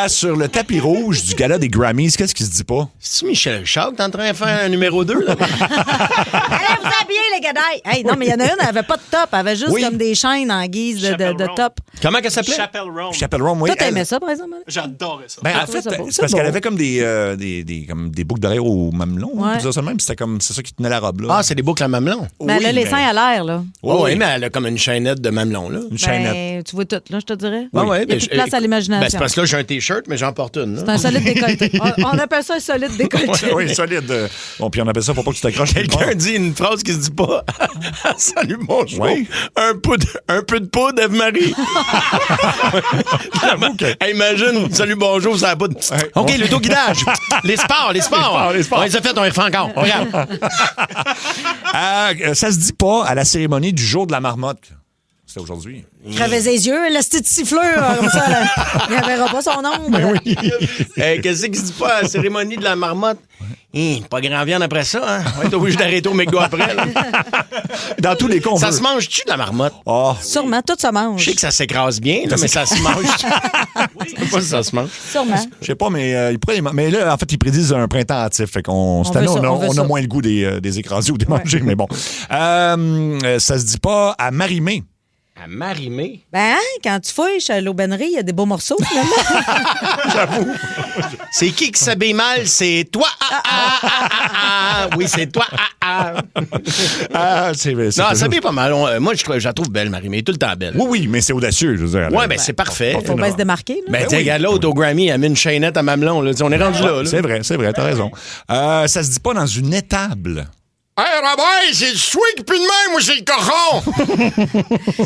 Sur le tapis rouge du gala des Grammys, qu'est-ce qui se dit pas? C'est-tu Michel Richard qui est en train de faire un numéro 2, là? Allez, vous habiller, les gadailles! Hey, non, mais il y en a une, elle avait pas de top. Elle avait juste comme des chaînes en guise de top. Comment qu'elle s'appelait? Chapel Roan. oui. Toi, t'aimais ça, par exemple? J'adorais ça. Ben, en fait, c'est parce qu'elle avait comme des boucles d'oreilles au mamelon. Ouais. Ça même, c'était comme, c'est ça qui tenait la robe, là. Ah, c'est des boucles à mamelon. Mais elle a les seins à l'air, là. Oui, mais elle a comme une chaînette de mamelon, là. Une chaînette. Ben, tu vois tout, là, je te dirais. Oui. Il y a plus de place à l'imagination. Ben, c'est parce que là, j'ai un T-shirt, mais j'en porte une. C'est un solide décolleté. On appelle ça un solide décolleté. Oui, solide. Bon, puis on appelle ça, faut pas que tu t'accroches. Quelqu'un dit une phrase qui se dit pas. Salut, bonjour. Oui. Un peu de poudre, Eve-Marie. Imagine, salut, bonjour, ça va pas de... OK, le guidage. Les sports. On les a fait, on les refait encore. Regarde. Ça se dit pas à la cérémonie du jour de la marmotte. C'était aujourd'hui. Il crevait les yeux, la petite siffleur, comme ça. Là. Il ne verra pas son ombre. Qu'est-ce qui se dit pas à la cérémonie de la marmotte? Pas grand viande après ça, hein? On va être obligé d'arrêter au McDo après. Là. Dans tous les cas, ça se mange-tu de la marmotte? Oh. Sûrement, tout se mange. Je sais que ça s'écrase bien, là, mais ça se mange. Je sais pas si ça se mange. Sûrement. Je sais pas, mais mais là, en fait, ils prédisent un printemps hâtif. Fait qu'on cette année, on a moins le goût des écrasés ou des manger, mais bon. Ça se dit pas à marimer. À Marie-Mé? Ben, hein, quand tu fouilles chez l'Aubainerie, il y a des beaux morceaux, finalement. J'avoue. C'est qui s'habille mal? C'est toi. Oui, c'est toi. C'est Non, elle s'habille pas mal. Moi, je la trouve belle, Marie-Mé. Tout le temps belle. Oui, mais c'est audacieux, je veux dire. Ouais, ben c'est parfait. Faut bien se démarquer. Là. Ben, regarde l'autre au Grammy, elle a mis une chaînette à mamelon. Là. On est rendu là. C'est vrai, t'as raison. Ça se dit pas dans une étable. Hey, Robert, c'est le swing plus de même, moi, c'est le cochon!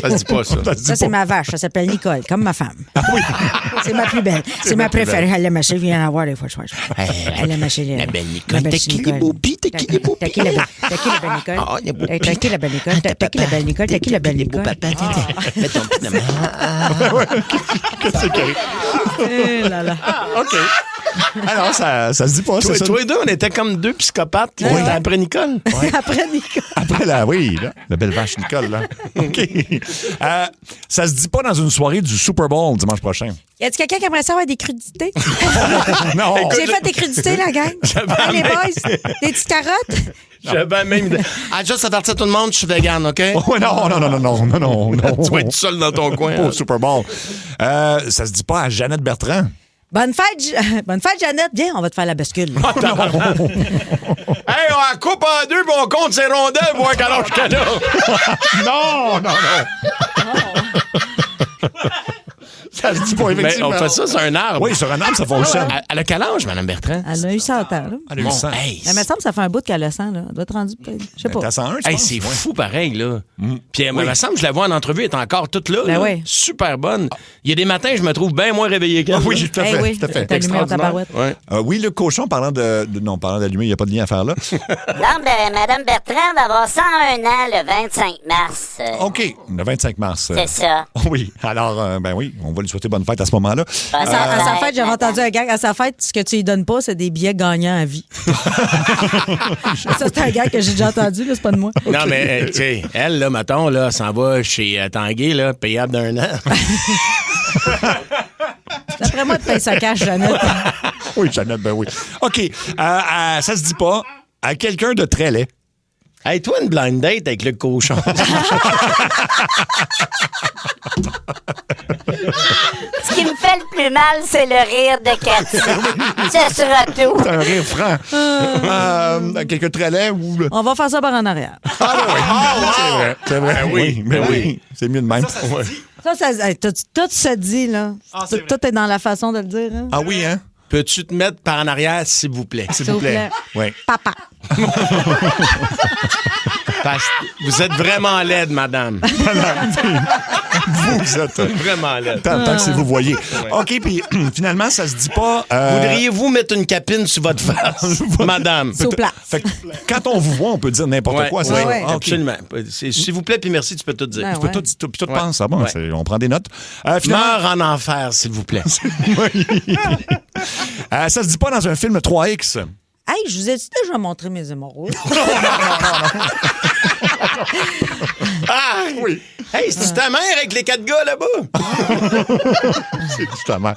Ça se dit pas, ça. Ça, c'est ma vache. Ça s'appelle Nicole, comme ma femme. Ah oui. C'est ma plus belle. C'est ma préférée. Elle aime acheter, viens la voir des fois. Elle aime acheter. La belle Nicole. T'as qui les beaux pis? T'as qui les beaux pis? T'as qui la belle Nicole? T'as qui la belle Nicole? T'as qui la belle Nicole? T'as qui la belle Nicole? Mets ton petit nom. Qu'est-ce que c'est? Eh là là. OK. Alors, ça se dit pas, c'est ça. Toi et deux, on était comme deux psychopathes. Oui. Après Nicole. Après Nicole. Après la belle vache Nicole, là. OK. Ça se dit pas dans une soirée du Super Bowl dimanche prochain. Y a-t-il quelqu'un qui aimerait ça avoir des crudités? Non. J'ai fait des crudités, la gang. Hey, les boys, des petites carottes. J'avais même... juste avertir tout le monde, je suis vegan, OK? Oh, non. Tu vas être tout seul dans ton coin. Pas au Super Bowl. Ça se dit pas à Jeannette Bertrand. Bonne fête, Jeannette. Viens, on va te faire la bascule. Hey, on la coupe en deux puis on compte ses rondelles pour voir quel âge qu'elle a. Non. Ça se dit pas, effectivement. Mais on fait ça sur un arbre. Oui, sur un arbre, ça fonctionne. Elle a quel âge, Mme Bertrand? Elle a eu 100 ans, là. Elle a eu 100. Hey, Mais il me semble que ça fait un bout qu'elle a 100, là. Elle doit être rendue peut-être. Je sais pas. T'as 101, je hey, pense. c'est fou pareil, là. Puis il me semble que je la vois en entrevue, elle est encore toute là. Ben là. oui. Super bonne. Il y a des matins, je me trouve bien moins réveillé qu'elle. Oui, tout à fait. oui, tout à fait. t'as allumé en tabarouette. Ouais. Oui, le cochon, parlant d'allumer, il n'y a pas de lien à faire là. Non, ben, Mme Bertrand va avoir 101 ans le 25 mars. OK, le 25 mars. C'est ça. Oui, alors, ben oui, on va lui souhaiter bonne fête à ce moment-là. À sa fête, j'avais entendu un gag. À sa fête, ce que tu lui donnes pas, c'est des billets gagnants à vie. Ça, c'est un gag que j'ai déjà entendu, là, c'est pas de moi. Non, mais, tu sais, elle, là, mettons, là, s'en va chez Tanguay, là, payable d'un an. D'après moi, tu payes sa cash, Jeannette. Oui, Jeannette, ben oui. OK, ça se dit pas à quelqu'un de très laid. Hey, toi, une blind date avec le cochon. Ce qui me fait le plus mal, c'est le rire de Cathy. Ce sera tout. C'est un rire franc. Quelqu'un de très laid ou... On va faire ça par en arrière. C'est vrai. Oui. C'est mieux de même. Tout se dit, là. Tout est dans la façon de le dire. Hein? Ah oui, hein? Peux-tu te mettre par en arrière, s'il vous plaît? S'il vous plaît. Oui. Papa. Parce que vous êtes vraiment laide, madame. Vous êtes vraiment laide. Tant que c'est vous voyez. OK, puis finalement, ça se dit pas... Voudriez-vous mettre une capine sur votre face, madame? C'est au plat. Fait que quand on vous voit, on peut dire n'importe quoi. C'est ça? ouais. Ah, OK. Absolument. S'il vous plaît, puis merci, tu peux tout dire. Ben, Tu peux tout penser. Ah bon, on prend des notes. Meurs en enfer, s'il vous plaît. Ça se dit pas dans un film 3X. Hey, je vous ai déjà montré mes hémorroïdes. Ah oui. Hey, c'est ta mère avec les 4 gars là-bas? C'est justement.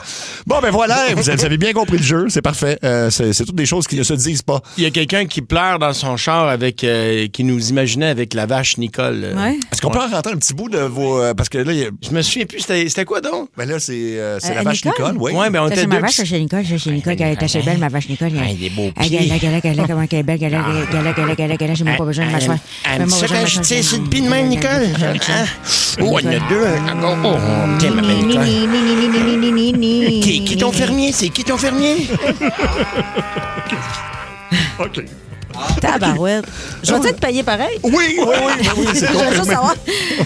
Bon, ben voilà, vous avez bien compris le jeu, c'est parfait. C'est toutes des choses qui ne se disent pas. Il y a quelqu'un qui pleure dans son char avec qui nous imaginait avec la vache Nicole. Ouais. Est-ce qu'on peut en rentrer un petit bout de vos... parce que là, Je me souviens plus, c'était quoi donc? ben là c'est la vache Nicole? Nicole, oui. Ouais, ben on C'est était ma deux. vache, c'est chez Nicole. C'est chez Nicole. Elle est assez belle, ma vache Nicole. Hey, des beaux pieds. Gala, comment qu'elle est belle. Gala, j'ai même pas besoin de m'asseoir. Ça quand je tire sur le pied de même, Nicole. Oh, il y en a deux. Tiens, ma belle Nicole. Qui ton fermier? C'est qui ton fermier? OK. Tabarouette. Je vais peut-être payer pareil. Oui, c'est Je veux juste savoir.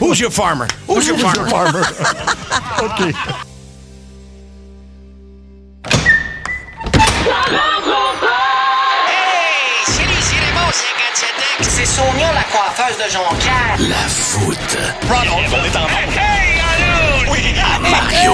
Who's your farmer? Who's your farmer? OK. Hey, salut, c'est Raymond, 57 ans. C'est Sonia, la coiffeuse de Jonquière. La foot. Ronald, on est en Hey, allô! Oui, à Mario.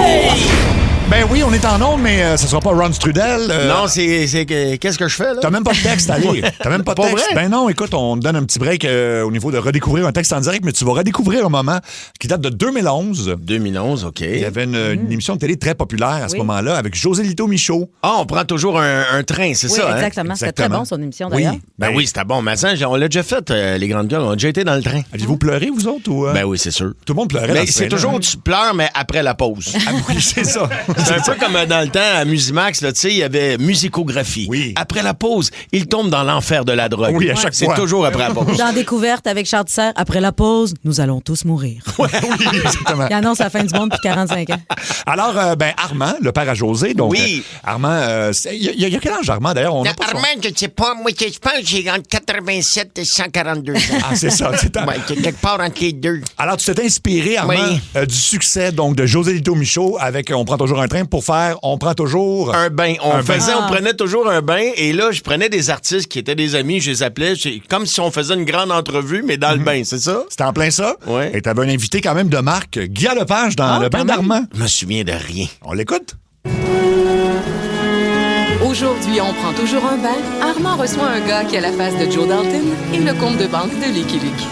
Ben oui, on est en ondes, mais ce sera pas Ron Strudel. Non, qu'est-ce que je fais, là? T'as même pas de texte, allez. T'as même pas de Pas texte. vrai? Ben non, écoute, on te donne un petit break au niveau de redécouvrir un texte en direct, mais tu vas redécouvrir un moment qui date de 2011. 2011, OK. Il y avait une émission de télé très populaire à ce moment-là avec José Lito Michaud. Ah, on prend toujours un train, c'est Oui, ça, hein? exactement. C'était très bon, son émission, d'ailleurs. Oui. Ben oui, c'était bon. Mais ça, on l'a déjà fait, les grandes gueules. On a déjà été dans le train. Aviez-vous pleuré, vous autres? Ou, Ben oui, c'est sûr. Tout le monde pleurait. Mais dans ce c'est train-là, toujours hein? où tu pleures, mais après la pause. Ah oui, c'est ça. C'est un peu comme dans le temps, à Musimax, là, tu sais, il y avait musicographie. Oui. Après la pause, il tombe dans l'enfer de la drogue. Oui, à chaque fois. C'est toujours après la pause. Dans Découverte avec Charles Tisser, après la pause, nous allons tous mourir. Oui, exactement. Il annonce la fin du monde depuis 45 ans. Alors, Armand, le père à José, donc Oui. Armand, il y a quel âge Armand d'ailleurs? On n'a pas son- Armand, je ne sais pas, moi, je pense que j'ai entre 87 et 142 ans. Ah, c'est ça. C'est Ouais, quelque part entre les deux. Alors, tu t'es inspiré, Armand, Oui. du succès donc de José Lito Michaud avec On prend toujours un train pour faire On prend toujours Un bain. Un bain. On prenait toujours un bain et là, je prenais des artistes qui étaient des amis, je les appelais, comme si on faisait une grande entrevue, mais dans le bain, c'est ça? C'était en plein ça. Ouais. Et t'avais un invité quand même de marque, Guy Lepage, dans le bain d'Armand. Je me souviens de rien. On l'écoute? Aujourd'hui, on prend toujours un bain. Armand reçoit un gars qui a la face de Joe Dalton et le compte de banque de Lucky Luke.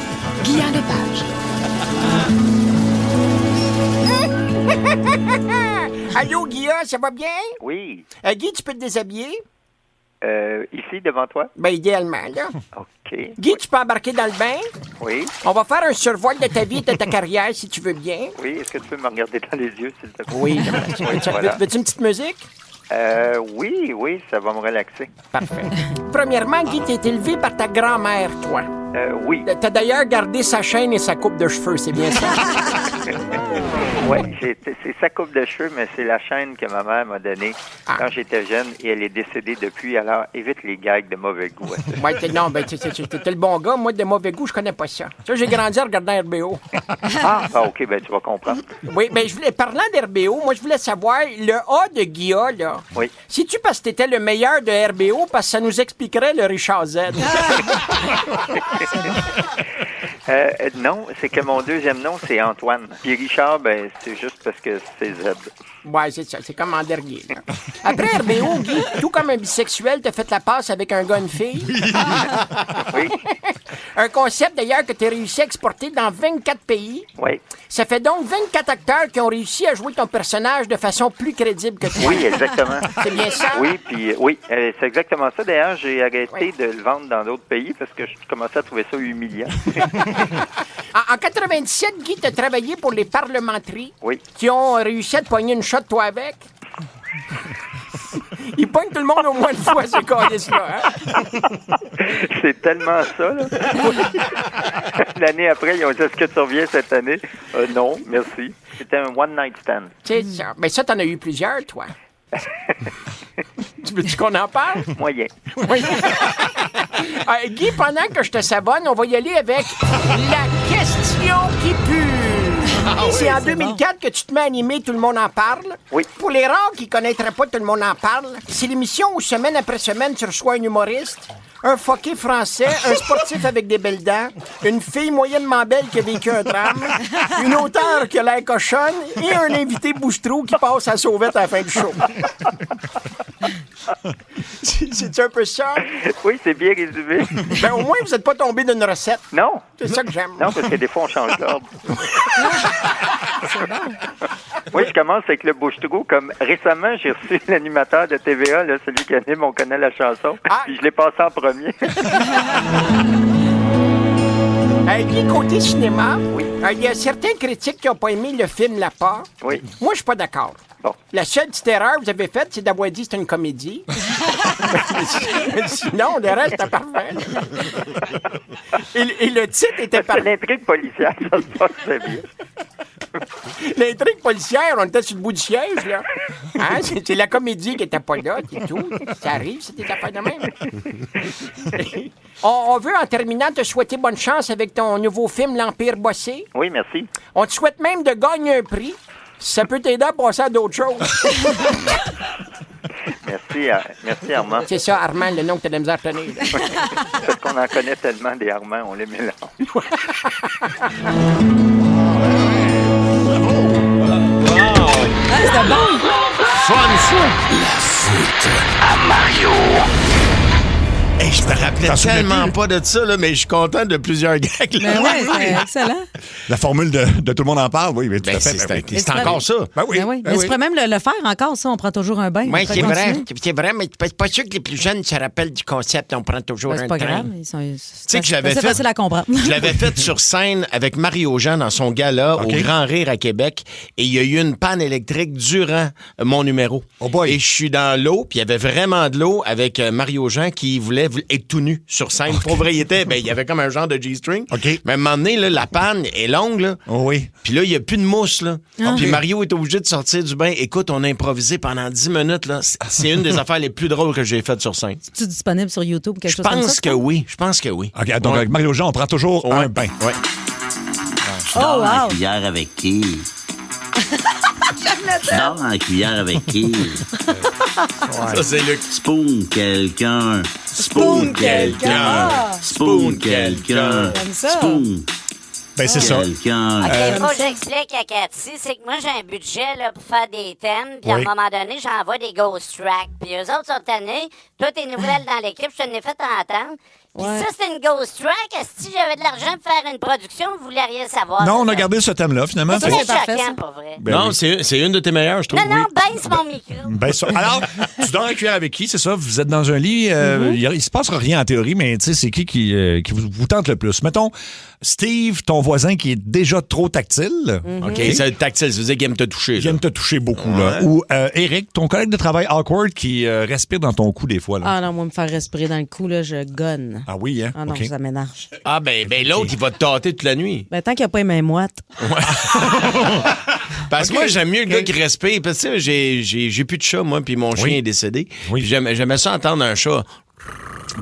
Guy Lepage. Allô, Guilla, ça va bien? Oui. Guy, tu peux te déshabiller? Ici, devant toi? Ben, idéalement, là. OK. Guy, tu peux embarquer dans le bain? Oui. On va faire un survol de ta vie et de ta carrière, si tu veux bien. Oui, est-ce que tu peux me regarder dans les yeux, s'il te plaît? Oui. Voilà. Veux-tu une petite musique? Oui, ça va me relaxer. Parfait. Premièrement, Guy, t'es élevé par ta grand-mère, toi. Oui. T'as d'ailleurs gardé sa chaîne et sa coupe de cheveux, c'est bien ça? Oui, c'est sa coupe de cheveux, mais c'est la chaîne que ma mère m'a donnée quand j'étais jeune et elle est décédée depuis, alors évite les gags de mauvais goût. Ouais, t'es le bon gars. Moi, de mauvais goût, je connais pas ça. Ça, j'ai grandi en regardant RBO. OK, ben tu vas comprendre. Oui, ben parlant d'RBO, moi, je voulais savoir, le A de Guilla, là, oui. Si-tu parce que t'étais le meilleur de RBO, parce que ça nous expliquerait le Richard Z? Non, c'est que mon deuxième nom, c'est Antoine. Puis Richard, ben, c'est juste parce que c'est Z. Ouais, c'est ça. C'est comme en dernier. Là. Après RBO, Guy, tout comme un bisexuel, t'as fait la passe avec un gars, une fille. Oui. Un concept, d'ailleurs, que t'as réussi à exporter dans 24 pays. Oui. Ça fait donc 24 acteurs qui ont réussi à jouer ton personnage de façon plus crédible que toi. Oui, exactement. C'est bien ça? Oui, puis oui, c'est exactement ça. D'ailleurs, j'ai arrêté de le vendre dans d'autres pays parce que je commençais à trouver ça humiliant. En 97, Guy, t'as travaillé pour les parlementeries. Oui. Qui ont réussi à te pogner une shot, toi, avec. Ils pognent tout le monde au moins une fois, ces calices-là, hein? C'est tellement ça, là. L'année après, ils ont dit, est-ce que tu reviens cette année? Non, merci. C'était un one-night stand. C'est ça. Mais ça, t'en as eu plusieurs, toi. Tu veux-tu qu'on en parle? Moyen. Guy, pendant que je te savonne, on va y aller avec la question qui pue. C'est en 2004 que tu te mets à animer Tout le monde en parle. Oui. Pour les rares qui connaîtraient pas Tout le monde en parle, c'est l'émission où semaine après semaine, tu reçois un humoriste, un fucké français, un sportif avec des belles dents, une fille moyennement belle qui a vécu un drame, une auteure qui a l'air cochonne et un invité bouche-trou qui passe à sauvette à la fin du show. C'est un peu ça? Oui, c'est bien résumé. Ben, au moins, vous n'êtes pas tombé d'une recette. Non. C'est ça que j'aime. Non, parce que des fois, on change d'ordre. Oui, je commence avec le bouche-trou. Comme récemment, j'ai reçu l'animateur de TVA, là, celui qui anime On connaît la chanson, puis je l'ai passé en premier. Guy, côté cinéma, il y a certains critiques qui n'ont pas aimé le film La Part. Oui. Moi, je suis pas d'accord. Bon. La seule petite erreur que vous avez faite, c'est d'avoir dit que c'était une comédie. Sinon, le reste était parfait. Et le titre était parfait. L'intrigue policière, ça se passe très bien. L'intrigue policière, on était sur le bout du siège, là. Hein? C'est la comédie qui était pas là, c'est tout. Ça arrive, c'est des affaires de même. On veut, en terminant, te souhaiter bonne chance avec ton nouveau film, L'Empire bossé. Oui, merci. On te souhaite même de gagner un prix. Ça peut t'aider à passer à d'autres choses. Merci Armand. C'est ça, Armand, le nom que t'as de la misère à tenir. Parce qu'on en connaît tellement des Armands, on les mélange. C'était bon! Hey, je me rappelais T'en souviens tellement plus? pas de ça, là, mais je suis content de plusieurs gags. Là. Ben ouais, c'est excellent. La formule de tout le monde en parle, oui, mais tout à fait. C'est encore ça. Ben oui. Ben oui. Mais tu pourrais même le faire encore, ça. On prend toujours un bain. Oui, On peut c'est vrai. continuer. C'est vrai, mais c'est pas sûr que les plus jeunes se rappellent du concept. On prend toujours Ben, un c'est pas train. grave. Tu sais que je l'avais C'est fait. facile à comprendre. Je l'avais fait sur scène avec Mario Jean dans son gala au Grand Rire à Québec. Et il y a eu une panne électrique durant mon numéro. Oh boy. Et je suis dans l'eau, puis il y avait vraiment de l'eau avec Mario Jean qui voulait être tout nu sur scène. Pour vrai, il y avait comme un genre de G-string. Mais à un moment donné, là, la panne est longue. Là. Oh oui. Puis là, il n'y a plus de mousse. Là. Ah. Puis Ok. Mario est obligé de sortir du bain. Écoute, on a improvisé pendant 10 minutes. Là. C'est une des affaires les plus drôles que j'ai faites sur scène. C'est-tu disponible sur YouTube ou quelque Je chose comme ça? pense que oui. Je pense que oui. OK, donc avec Mario Jean, on prend toujours un bain. Ouais. Tu dors dans la cuillère avec qui? Tu dors dans la cuillère avec qui? Ça, c'est le... Spoon quelqu'un. Spoon quelqu'un. Spoon quelqu'un. Spoon. Ben, c'est ça. Quelqu'un. OK, faut que j'explique à Cathy, c'est que moi, j'ai un budget là, pour faire des thèmes, puis à un Oui. moment donné, j'envoie des ghost tracks, puis eux autres sont tannés. Toi, tes nouvelles dans l'équipe, je te l'ai fait entendre. Puis ça, c'est une ghost track. Si j'avais de l'argent pour faire une production, vous vouliez rien savoir. Non, on de a ça. gardé ce thème-là, finalement. C'est Fait- choquant, pour vrai. Ben non, oui. c'est une de tes meilleures, je trouve. Non, non, baisse mon micro. Ben ça. Alors, tu dors en cuillère avec qui, c'est ça? Vous êtes dans un lit, il se passera rien en théorie, mais tu sais, c'est qui vous tente le plus? Mettons, Steve, ton voisin qui est déjà trop tactile. OK, c'est tactile, ça veut dire qu'il aime te toucher. Il aime te toucher beaucoup, là. Ou Eric, ton collègue de travail awkward qui respire dans ton cou des fois, là. Ah non, moi, me faire respirer dans le cou, là, je gonne. Ah oui, hein? Ah non, OK. ça m'énerve. Ah, ben l'autre, il va te tâter toute la nuit. Ben, tant qu'il n'y a pas les mains moites. Parce que moi, j'aime mieux le gars qui respire. Parce que j'ai plus de chat, moi, puis mon chien est décédé. Puis j'aimais ça entendre un chat.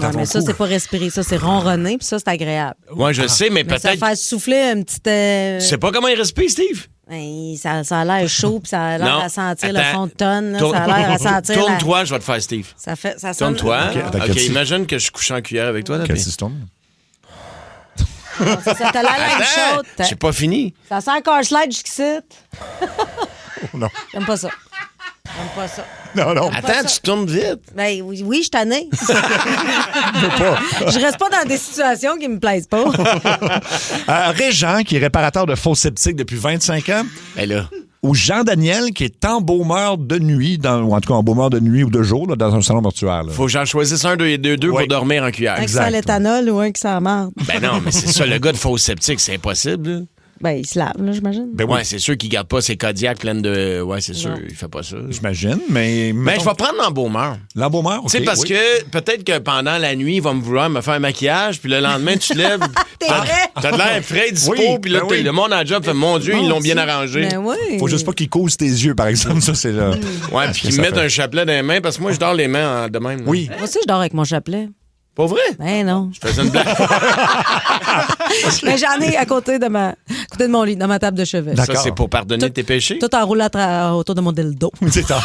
Non, mais ça, c'est pas respirer. Ça, c'est ronronner, puis ça, c'est agréable. Ouais, je sais, mais Ça peut-être. faire souffler une petite... Tu sais pas comment il respire, Steve? Ben, ça a l'air chaud, puis ça a l'air Non. à sentir le Attends. fond de tonne. là. Tourne- Ça a l'air à sentir... la- Tourne-toi, je vais te faire, Steve. Ça sonne... Tourne-toi. Ok, attends, OK, Cathy. imagine que je suis couché en cuillère avec toi. Là, Qu'est-ce puis- que c'est tourne? Ça t'a la langue Attends, chaude. j'ai pas fini. Ça sent encore slide jusqu'ici. Non. J'aime pas ça. J'aime pas ça. Non, non. Attends, tu tournes vite. Ben oui, je t'en ai. Je reste pas dans des situations qui me plaisent pas. Régent, qui est réparateur de faux sceptiques depuis 25 ans. Ben là. Ou Jean-Daniel, qui est embaumeur de nuit, ou en tout cas embaumeur de nuit ou de jour, là, dans un salon mortuaire. Là. Faut que j'en choisisse un des deux pour dormir en cuillère. Un qui sent l'éthanol ou un qui sent marde. Ben non, mais c'est ça, le gars de faux sceptique, c'est impossible. Là. Ben, il se lave, là, j'imagine. Ben oui. Ouais, c'est sûr qu'il garde pas ses Kodiaks pleines de. Ouais, c'est sûr, il fait pas ça. J'imagine, mais. Ben, je vais prendre l'embaumeur. L'embaumeur, OK. Tu sais, parce oui. que peut-être que pendant la nuit, il va me vouloir me faire un maquillage, puis le lendemain, tu te lèves. T'as de l'air frais, dispo, Oui, puis là, ben oui. le monde en job fait mon Dieu, ils l'ont bien arrangé. Ben oui. Faut juste pas qu'il cause tes yeux, par exemple. Ça, c'est là. Ouais, puis qu'ils me mettent un chapelet dans les mains, parce que moi, je dors les mains de même. là. Oui. Moi aussi, je dors avec mon chapelet. Pas vrai? Ben non. Je faisais une blague. Mais j'en ai à côté de mon lit, dans ma table de chevet. Ça, c'est pour pardonner tes péchés? Tout enroulé autour de mon dildo. C'est ça.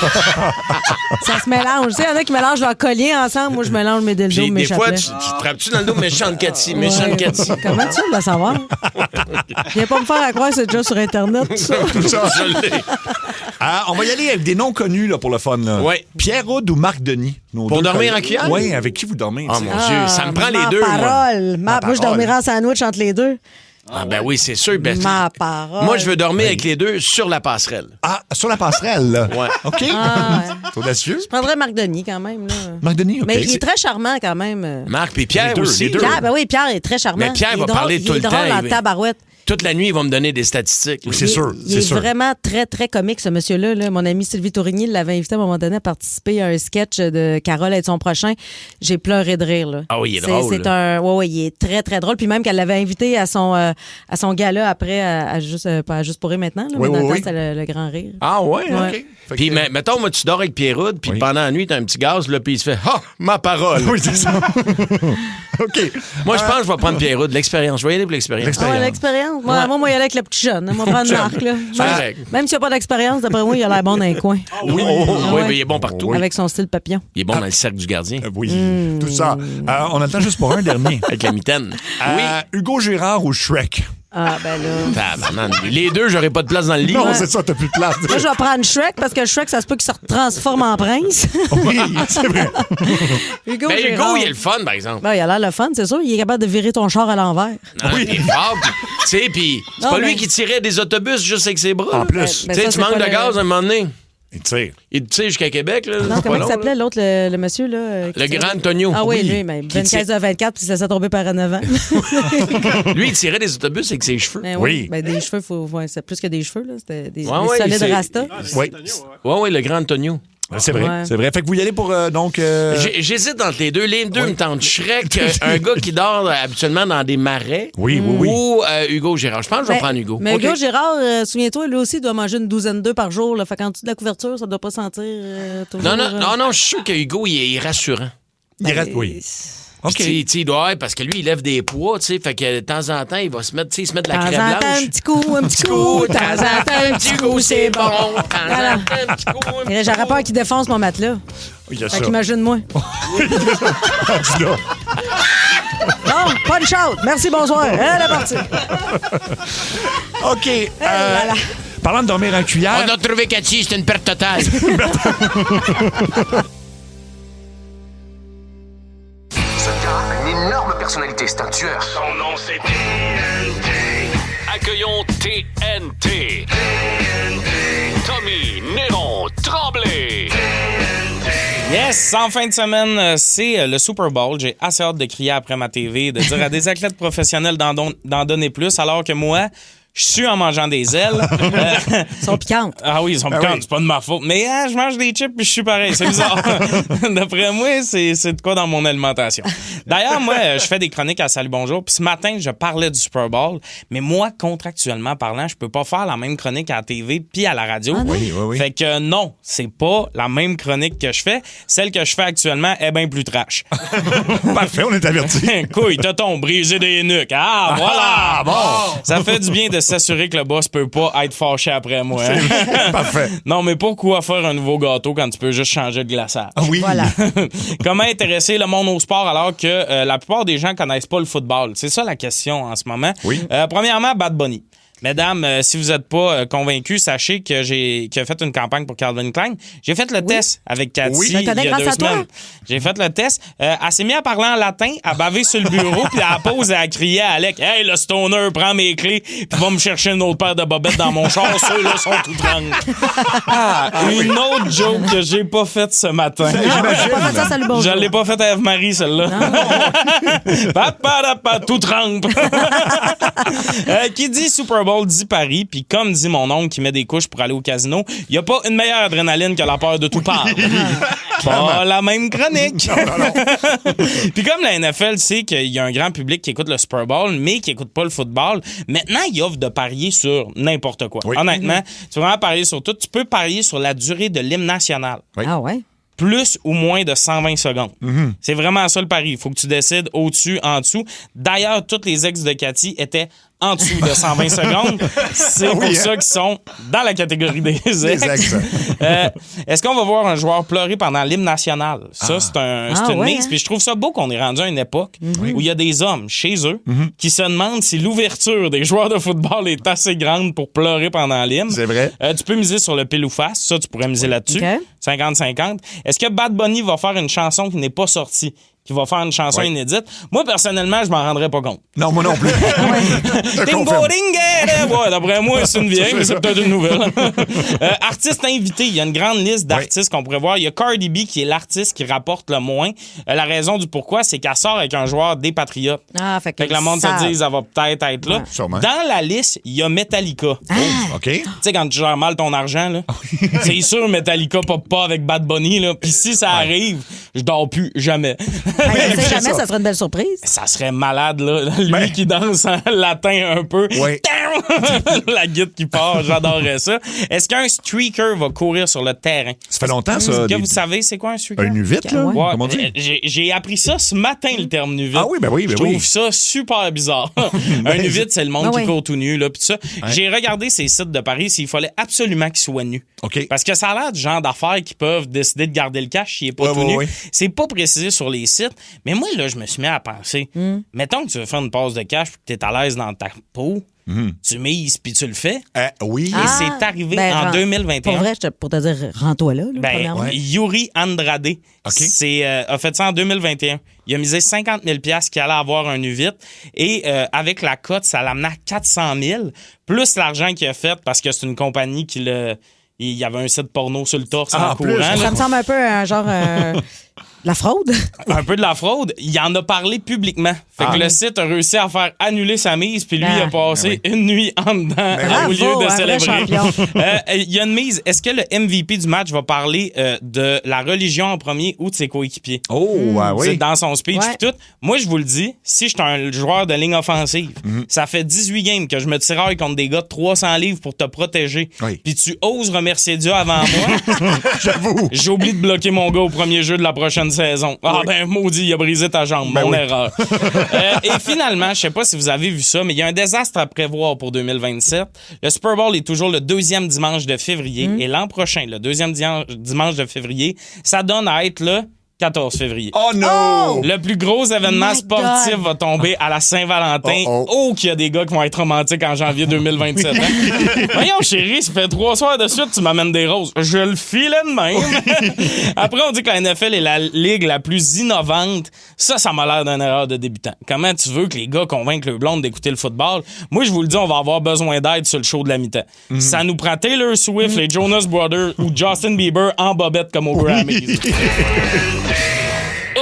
Ça se mélange. Tu sais, il y en a qui mélangent leurs colliers ensemble. Moi, je mélange mes dildos, Puis mes des fois, chapelets. tu te frappes-tu dans le dos méchante Cathy, méchante Ouais. Cathy. Comment tu veux le savoir? Viens pas me faire à croire que c'est déjà sur Internet, tout ça. Je l'ai. On va y aller avec des noms connus là, pour le fun. Là. Ouais. Pierre Houd ou Marc Denis. Nos Pour deux dormir collègues. en cuillère? Oui, avec qui vous dormez? Oh tu sais? mon Dieu, ça me prend les ma deux, moi. parole. Moi, je parole. dormirais en sandwich entre les deux. Ah ben oui, c'est sûr. Ben, Ma parole. moi, je veux dormir avec les deux sur la passerelle. Ah, sur la passerelle, là. Ouais. OK. Ah, ouais. C'est audacieux. Je prendrais Marc Denis quand même. Là. Marc Denis, OK. Mais il est très charmant quand même. Marc puis Pierre Les deux, aussi. les deux. Pierre, ben oui, Pierre est très charmant. Mais Pierre Il est va drôle, parler tout le Il est drôle temps, en il- tabarouette. Toute la nuit, ils vont me donner des statistiques. Oui, c'est sûr. Il est vraiment très, très comique, ce monsieur-là. Là. Mon amie Sylvie Tourigny l'avait invité à un moment donné à participer à un sketch de Carole et de son prochain. J'ai pleuré de rire. Là. Ah oui, il est drôle, C'est un... Ouais, il est très, très drôle. Puis même qu'elle l'avait invité à son gala après, à juste, pas à Juste pour rire maintenant. Là, Oui, mais dans oui, le temps, oui. c'était le grand rire. Ah ouais, Ouais. OK. Puis mettons, moi, tu dors avec Pierre Houd, puis Oui. pendant la nuit, t'as un petit gaz, là, puis il se fait « Ah, ma parole! » Oui, c'est ça. OK. Moi, je pense que je vais prendre Pierre Houd, l'expérience. Je vais y aller pour l'expérience. Ah ouais, l'expérience. Moi, moi, y aller avec le petit jeune. Moi, prendre Marc. Là. Correct. Même s'il n'y a pas d'expérience, d'après moi, il a l'air bon dans les coins. Oui, oui, mais il est bon partout. Avec son style papillon. Il est bon dans le cercle du gardien. Oui, tout ça. On a le temps juste pour un dernier. Avec la mitaine. Hugo Girard ou Shrek? Ah, ben là. Tabarnak, les deux, j'aurais pas de place dans le lit. Non, c'est ça, t'as plus de place. Moi, je vais prendre Shrek parce que Shrek, ça se peut qu'il se transforme en prince. Oui, c'est vrai. Hugo, Mais Gérard. Hugo, il est le fun, par exemple. Ben, il a l'air le fun, c'est sûr. Il est capable de virer ton char à l'envers. Non, il est fort. Tu sais, puis c'est Non, pas mais- lui qui tirait des autobus juste avec ses bras. En là. plus. Ben, Tu sais, ça, tu c'est manques pas de le- gaz à un moment donné. Il tire. Il tire jusqu'à Québec. Là. Non, C'est comment pas il long, s'appelait là. l'autre, le monsieur, là? Le grand Antonio. Ah oui, Oui. lui, mais Qui 25 à 24, puis il se laissait tomber par 9 ans. Lui, il tirait des autobus avec ses cheveux. Ben oui. Ben, des cheveux, c'est plus que des cheveux, là. C'était des Ouais, solides c'est- rasta. Oui. Oui, le grand Antonio. C'est vrai, Ouais. c'est vrai. Fait que vous y allez pour, donc... J'hésite entre les deux. Les deux me tentent. Shrek, un gars qui dort habituellement dans des marais. Oui. Ou Hugo Gérard. Je pense que je vais Ben, prendre Hugo. Mais OK. Hugo Gérard, souviens-toi, lui aussi, il doit manger une douzaine d'œufs par jour. Là. Fait qu'en dessous de la couverture, ça ne doit pas sentir toujours... Non, je suis sûr que Hugo, il est rassurant. Il reste, oui. OK. Tu sais, il doit être, parce que lui, il lève des poids, tu sais, fait que de temps en temps, il va se mettre, tu sais, de la De crème temps en temps, blanche. un petit coup, de temps en temps, un petit coup, c'est bon. Voilà. Et j'aurais peur qu'il défonce mon matelas. Il y a Fait ça. qu'imagine-moi. Rendu là. Bon, pas de shout. Merci, bonsoir. Elle est partie. OK. Parlant de dormir en cuillère... On a trouvé Cathy, c'est une perte totale. Ce gars a une énorme personnalité, c'est un tueur. Son nom c'est TNT. Accueillons TNT. Tommy Néron Tremblay. Yes, en fin de semaine, c'est le Super Bowl. J'ai assez hâte de crier après ma TV, de dire à des athlètes professionnels d'en donner plus, alors que moi, je suis en mangeant des ailes. Ils sont piquantes. Ah oui, ils sont piquantes, c'est pas de ma faute. Mais je mange des chips puis je suis pareil, c'est bizarre. D'après moi, c'est de quoi dans mon alimentation. D'ailleurs, moi, je fais des chroniques à Salut Bonjour, puis ce matin, je parlais du Super Bowl, mais moi, contractuellement parlant, je peux pas faire la même chronique à la TV puis à la radio. Ah non? Oui. Fait que non, c'est pas la même chronique que je fais. Celle que je fais actuellement est bien plus trash. Parfait, on est averti. Couille, t'as ton brisé des nuques. Ah, voilà! Ah, bon! Ça fait du bien de s'assurer que le boss peut pas être fâché après moi. Hein? Parfait. Non, mais pourquoi faire un nouveau gâteau quand tu peux juste changer de glaçage? Ah oui. Voilà. Comment intéresser le monde au sport alors que la plupart des gens connaissent pas le football? C'est ça la question en ce moment. Oui. Premièrement, Bad Bunny. Mesdames, si vous n'êtes pas convaincus, sachez que j'ai fait une campagne pour Calvin Klein. J'ai fait le test avec Cathy Oui. il y a grâce 2 à toi. semaines. J'ai fait le test. Elle s'est mise à parler en latin, à baver sur le bureau, puis à la pause, elle a crié à Alec, « Hey, le stoner, prends mes clés, puis va me chercher une autre paire de bobettes dans mon char. Ceux-là sont tout trempés. » Une autre joke que j'ai pas faite ce matin. J'imagine. Pas fait ça, Salut Bonjour. Je l'ai pas faite à Eve-Marie, celle-là. Papa, tout trempe. Qui dit Super Bowl dit Paris, puis comme dit mon oncle qui met des couches pour aller au casino, il n'y a pas une meilleure adrénaline que la peur de tout perdre. Pas la même chronique. Puis comme la NFL sait qu'il y a un grand public qui écoute le Super Bowl, mais qui écoute pas le football, maintenant, il offre de parier sur n'importe quoi. Oui. Honnêtement, tu peux vraiment parier sur tout. Tu peux parier sur la durée de l'hymne national. Ah ouais? Plus ou moins de 120 secondes. C'est vraiment ça le pari. Il faut que tu décides au-dessus, en dessous. D'ailleurs, toutes les ex de Cathy étaient en dessous de 120 secondes. C'est pour ça qu'ils sont dans la catégorie des ex. Des ex. Est-ce qu'on va voir un joueur pleurer pendant l'hymne national? Ça, c'est une ouais, mix. hein? Puis je trouve ça beau qu'on est rendu à une époque où il y a des hommes chez eux qui se demandent si l'ouverture des joueurs de football est assez grande pour pleurer pendant l'hymne. C'est vrai. Tu peux miser sur le pile ou face. Ça, tu pourrais miser là-dessus. OK. 50-50. Est-ce que Bad Bunny va faire une chanson qui n'est pas sortie? Qui va faire une chanson inédite? Moi, personnellement, je m'en rendrais pas compte. Non, moi non plus. Je Dingo, confirme. dingue! Ouais, d'après moi, c'est une vieille, mais c'est peut-être une nouvelle. Artiste invité, il y a une grande liste d'artistes qu'on pourrait voir. Il y a Cardi B qui est l'artiste qui rapporte le moins. La raison du pourquoi, c'est qu'elle sort avec un joueur des Patriotes. Ah, fait que le monde se dit, ça va peut-être être là. Sûrement. Dans la liste, il y a Metallica. OK. Tu sais, quand tu gères mal ton argent, là, c'est sûr Metallica pop pas avec Bad Bunny. Là. Puis si ça arrive, je dors plus, jamais. Ben, jamais, ça serait une belle surprise. Ça serait malade, là. Lui qui danse en latin un peu. Oui. La guitare qui part, j'adorerais ça. Est-ce qu'un streaker va courir sur le terrain? Ça fait longtemps, ça. Est-ce que vous savez c'est quoi un streaker? Un nu-vite, là? Ouais. Comment on dit? J'ai appris ça ce matin, le terme nu-vite. Ah oui, ben oui, ben Je trouve oui. ça super bizarre. Un nu-vite, c'est le monde qui court tout nu, là, pis tout ça. Ouais. J'ai regardé ces sites de Paris s'il fallait absolument qu'ils soient nus. OK. Parce que ça a l'air du genre d'affaires qui peuvent décider de garder le cash s'il est pas tout nu. Ouais. C'est pas précisé sur les sites. Mais moi, là, je me suis mis à penser. Mettons que tu veux faire une passe de cash et que t'es à l'aise dans ta peau. tu mises puis tu le fais. Oui. Et c'est arrivé en 2021. Pour vrai, pour te dire, rends-toi là, premièrement. Yuri Andrade a fait ça en 2021. Il a misé 50 000 $ qu'il allait avoir un U8. Et avec la cote, ça l'amenait à 400 000 plus l'argent qu'il a fait parce que c'est une compagnie qui l'a... Il y avait un site porno sur le torse en courant. Ça me semble un peu un genre... la fraude? Un peu de la fraude. Il en a parlé publiquement. Fait que le site a réussi à faire annuler sa mise, puis lui a passé une nuit en dedans au lieu de célébrer. Il y a une mise. Est-ce que le MVP du match va parler de la religion en premier ou de ses coéquipiers? Oui. C'est dans son speech et tout. Moi, je vous le dis, si je suis un joueur de ligne offensive, ça fait 18 games que je me tiraille contre des gars de 300 livres pour te protéger, puis tu oses remercier Dieu avant moi. J'avoue. J'ai oublié de bloquer mon gars au premier jeu de la prochaine saison. Maudit, il a brisé ta jambe. Mon erreur. Et finalement, je sais pas si vous avez vu ça, mais il y a un désastre à prévoir pour 2027. Le Super Bowl est toujours le 2e dimanche de février. Et l'an prochain, le 2e dimanche de février, ça donne à être le 14 février. Oh non! Le plus gros événement sportif va tomber à la Saint-Valentin. Qu'il y a des gars qui vont être romantiques en janvier 2027. Voyons, chérie, ça fait 3 soirs de suite, tu m'amènes des roses. Je le filais de même. Après, on dit que la NFL est la ligue la plus innovante. Ça m'a l'air d'une erreur de débutant. Comment tu veux que les gars convainquent le blonde d'écouter le football? Moi, je vous le dis, on va avoir besoin d'aide sur le show de la mi-temps. Ça nous prend Taylor Swift, les Jonas Brothers ou Justin Bieber en bobette comme au Grammys.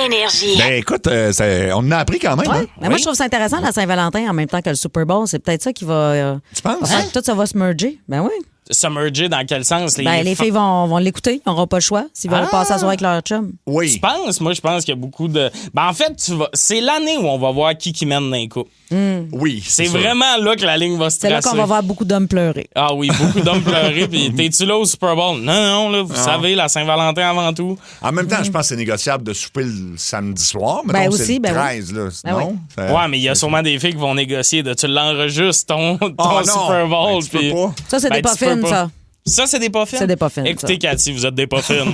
Énergie. Ben écoute, on en a appris quand même. Hein? Mais moi, je trouve ça intéressant, la Saint-Valentin, en même temps que le Super Bowl. C'est peut-être ça qui va... Tu penses? Tout ça va se merger. Ben oui. Se merger dans quel sens? Les filles vont l'écouter. Ils n'auront pas le choix s'ils veulent passer la soirée avec leur chum. Oui. Tu penses? Moi, je pense qu'il y a beaucoup de... En fait, c'est l'année où on va voir qui mène dans les couples. Oui. C'est vraiment là que la ligne va se tracer. C'est là qu'on va voir beaucoup d'hommes pleurer. Ah oui, beaucoup d'hommes pleurer. Puis t'es-tu là au Super Bowl? Non, là, vous savez, la Saint-Valentin avant tout. En même temps, je pense que c'est négociable de souper le samedi soir. Mais Ben donc, aussi, c'est le ben 13, là. Sinon, ouais, mais il y a sûrement des filles qui vont négocier de tu l'enregistres ton Super Bowl. Ben, tu peux pas. Ça, c'est des pas fines, ça. Ça, c'est des pas fines? C'est des pas fines. Écoutez, Cathy, vous êtes des pas fines.